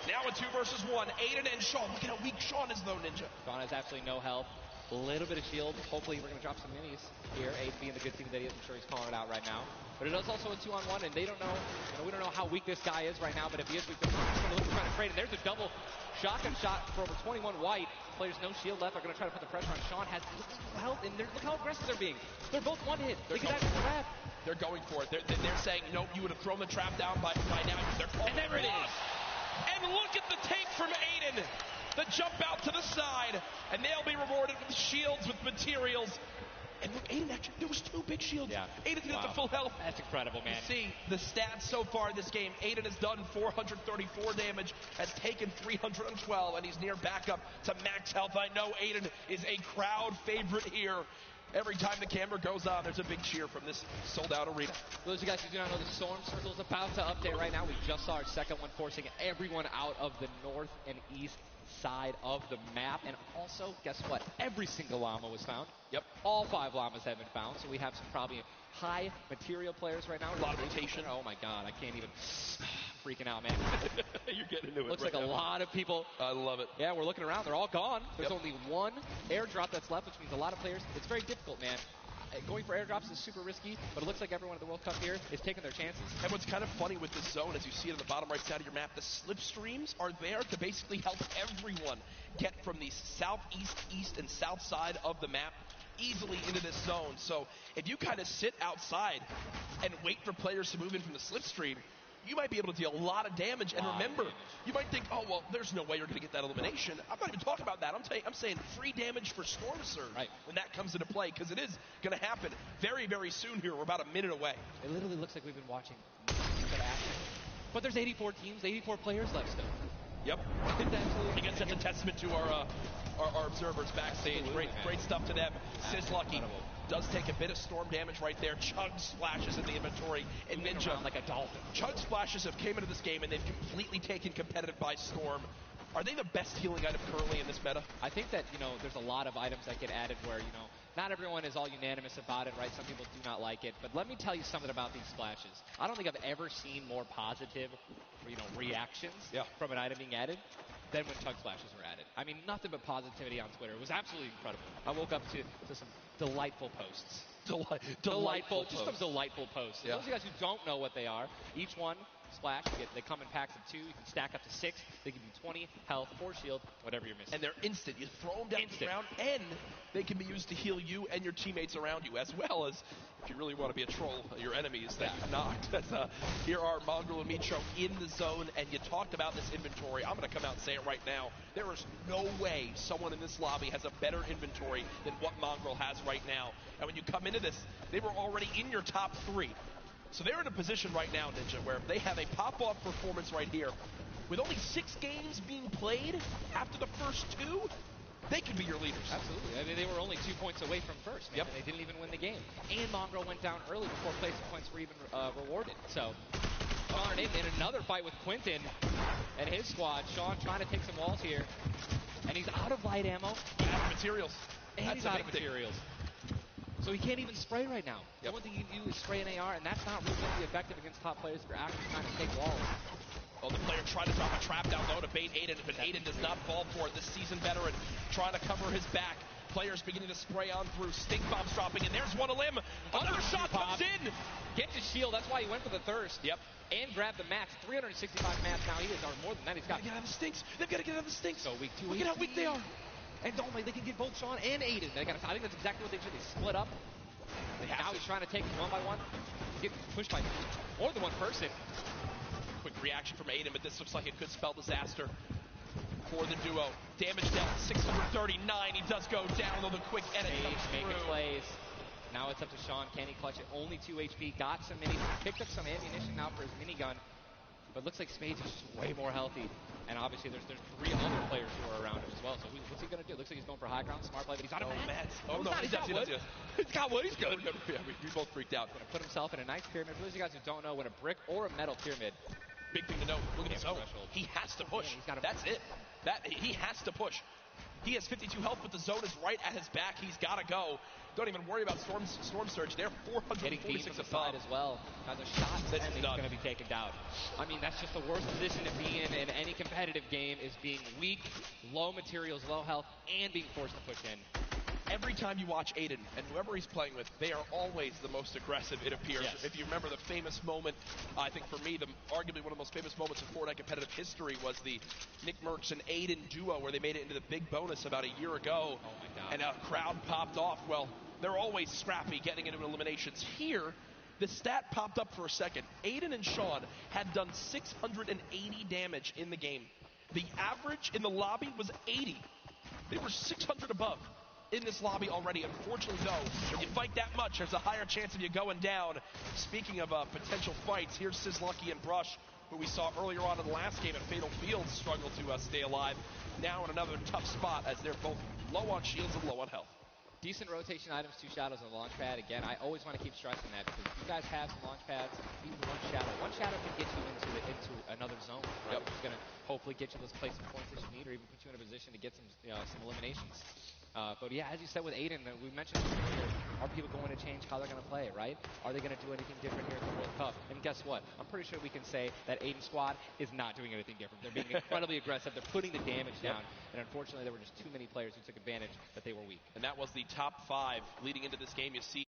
Now a 2 versus 1. Aiden and Sean. Look at how weak Sean is though, Ninja. Sean has absolutely no health. A little bit of shield. Hopefully we're going to drop some minis here. Aiden being the good team that he is. I'm sure he's calling it out right now. But it is also a 2-on-1, and they don't know, we don't know how weak this guy is right now, but if he is, we've been trying to trade, and there's a double shotgun shot for over 21 white. Players no shield left. They're going to try to put the pressure on. Sean has no health, and look how aggressive they're being. They're both one hit. They can actually trap. They're going for it. They're saying, nope, you would have thrown the trap down by now. And there it is. And look at the take from Aiden. The jump out to the side, and they'll be rewarded with shields, with materials. And look, Aiden actually, there was 2 big shields. Yeah. Aiden's got the full health. That's incredible, man. You see the stats so far in this game. Aiden has done 434 damage, has taken 312, and he's near backup to max health. I know Aiden is a crowd favorite here. Every time the camera goes on, there's a big cheer from this sold-out arena. For those of you guys who do not know, the Storm Circle is about to update right now. We just saw our second one, forcing everyone out of the north and east side of the map. And also, guess what? Every single llama was found. Yep. All 5 llamas have been found, so we have some probably high material players right now. A lot of rotation. Oh my god, I can't even... freaking out, man. You're getting into it. Looks right like now. a lot of people. I love it. Yeah, we're looking around. They're all gone. There's only one airdrop that's left, which means a lot of players. It's very difficult, man. Going for airdrops is super risky, but it looks like everyone at the World Cup here is taking their chances. And what's kind of funny with this zone, as you see it on the bottom right side of your map, the slipstreams are there to basically help everyone get from the southeast, east, and south side of the map easily into this zone. So if you kind of sit outside and wait for players to move in from the slipstream, you might be able to deal a lot of damage. And remember, you might think, oh, well, there's no way you're going to get that elimination. I'm not even talking about that. I'm saying free damage for Storm Surge when that comes into play, because it is going to happen very, very soon here. We're about a minute away. It literally looks like we've been watching good action. But there's 84 teams, 84 players left still. Yep. I guess that's a testament to our observers backstage. Great stuff to them. Sizlucky does take a bit of storm damage right there. Chug splashes in the inventory. And Ninja, like a dolphin. Chug splashes have came into this game and they've completely taken competitive by storm. Are they the best healing item currently in this meta? I think that, there's a lot of items that get added where, not everyone is all unanimous about it, right? Some people do not like it. But let me tell you something about these splashes. I don't think I've ever seen more positive, reactions from an item being added than when chug splashes were added. I mean, nothing but positivity on Twitter. It was absolutely incredible. I woke up to some delightful posts. Delightful just some delightful posts. Yeah. Those of you guys who don't know what they are, each one splash, they come in packs of 2. You can stack up to 6. They give you 20 health or shield, whatever you're missing. And they're instant. You throw them down the ground, and they can be used to heal you and your teammates around you, as well as, if you really want to be a troll, your enemies that you knocked. Here are Mongrel and Micho in the zone, and you talked about this inventory. I'm going to come out and say it right now. There is no way someone in this lobby has a better inventory than what Mongrel has right now. And when you come into this, they were already in your top 3. So they're in a position right now, Ninja, where they have a pop-off performance right here. With only 6 games being played after the first 2, they could be your leaders. Absolutely. I mean, they were only 2 points away from first. Man. Yep. They didn't even win the game. And Mongrel went down early before placing points were even rewarded. So, Sean in another fight with Quinton and his squad. Sean trying to take some walls here. And he's out of light ammo. Out of materials. And That's he's out of materials. So he can't even spray right now. The only thing you can do is spray an AR, and that's not really going to be effective against top players if you're actually trying to take walls. Well, the player tried to drop a trap down low to bait Aiden, but Aiden does not fall for it. This seasoned veteran trying to cover his back. Players beginning to spray on through. Stink bombs dropping, and there's one a limb. Another shot comes in. Gets his shield. That's why he went for the thirst. Yep. And grabbed the mats. 365 mats now. He is, or more than that. He's got to get out of the stinks. They've got to get out of the stinks. So weak 2. Look at how weak they are. And don't they can get both Sean and Aiden. I think that's exactly what they did. They split up. Now he's trying to take them one by one. He's getting pushed by more than one person. Quick reaction from Aiden, but this looks like it could spell disaster for the duo. Damage dealt 639. He does go down, though the quick edit comes making through. Plays. Now it's up to Sean. Can he clutch it? Only 2 HP. Got some minis. Picked up some ammunition now for his minigun. But looks like Spades is just way more healthy. And obviously there's 3 other players who are around him as well. So what's he going to do? Looks like he's going for high ground. Smart play, but he's out of mats. Oh, no, he's got wood. He's got wood. He's good. Yeah, we both freaked out. Going to put himself in a nice pyramid. For those of you guys who don't know, when a brick or a metal pyramid. Big thing to note. Look at his zone. He has to push. That's it. He has to push. He has 52 health, but the zone is right at his back. He's got to go. Don't even worry about Storm Surge. They're 446 aside as well. Has a shot, and he's going to be taken down. I mean, that's just the worst position to be in any competitive game, is being weak, low materials, low health, and being forced to push in. Every time you watch Aiden, and whoever he's playing with, they are always the most aggressive, it appears. Yes. If you remember the famous moment, I think for me, arguably one of the most famous moments in Fortnite competitive history was the Nick Merckx and Aiden duo, where they made it into the big bonus about a year ago. Oh my God. And a crowd popped off. Well, they're always scrappy getting into eliminations. Here, the stat popped up for a second. Aiden and Sean had done 680 damage in the game. The average in the lobby was 80. They were 600 above in this lobby already. Unfortunately, though, when you fight that much, there's a higher chance of you going down. Speaking of potential fights, here's Sizlucky and Brush, who we saw earlier on in the last game at Fatal Fields struggle to stay alive. Now in another tough spot, as they're both low on shields and low on health. Decent rotation items, 2 shadows and a launch pad. Again, I always want to keep stressing that because you guys have some launch pads, even 1 shadow. 1 shadow can get you into another zone, right? Which is going to hopefully get you those placement points that you need, or even put you in a position to get some some eliminations. But yeah, as you said with Aiden, we mentioned this earlier, are people going to change how they're going to play, right? Are they going to do anything different here at the World Cup? And guess what? I'm pretty sure we can say that Aiden's squad is not doing anything different. They're being incredibly aggressive. They're putting the damage down. And unfortunately, there were just too many players who took advantage that they were weak. And that was the top 5 leading into this game. You see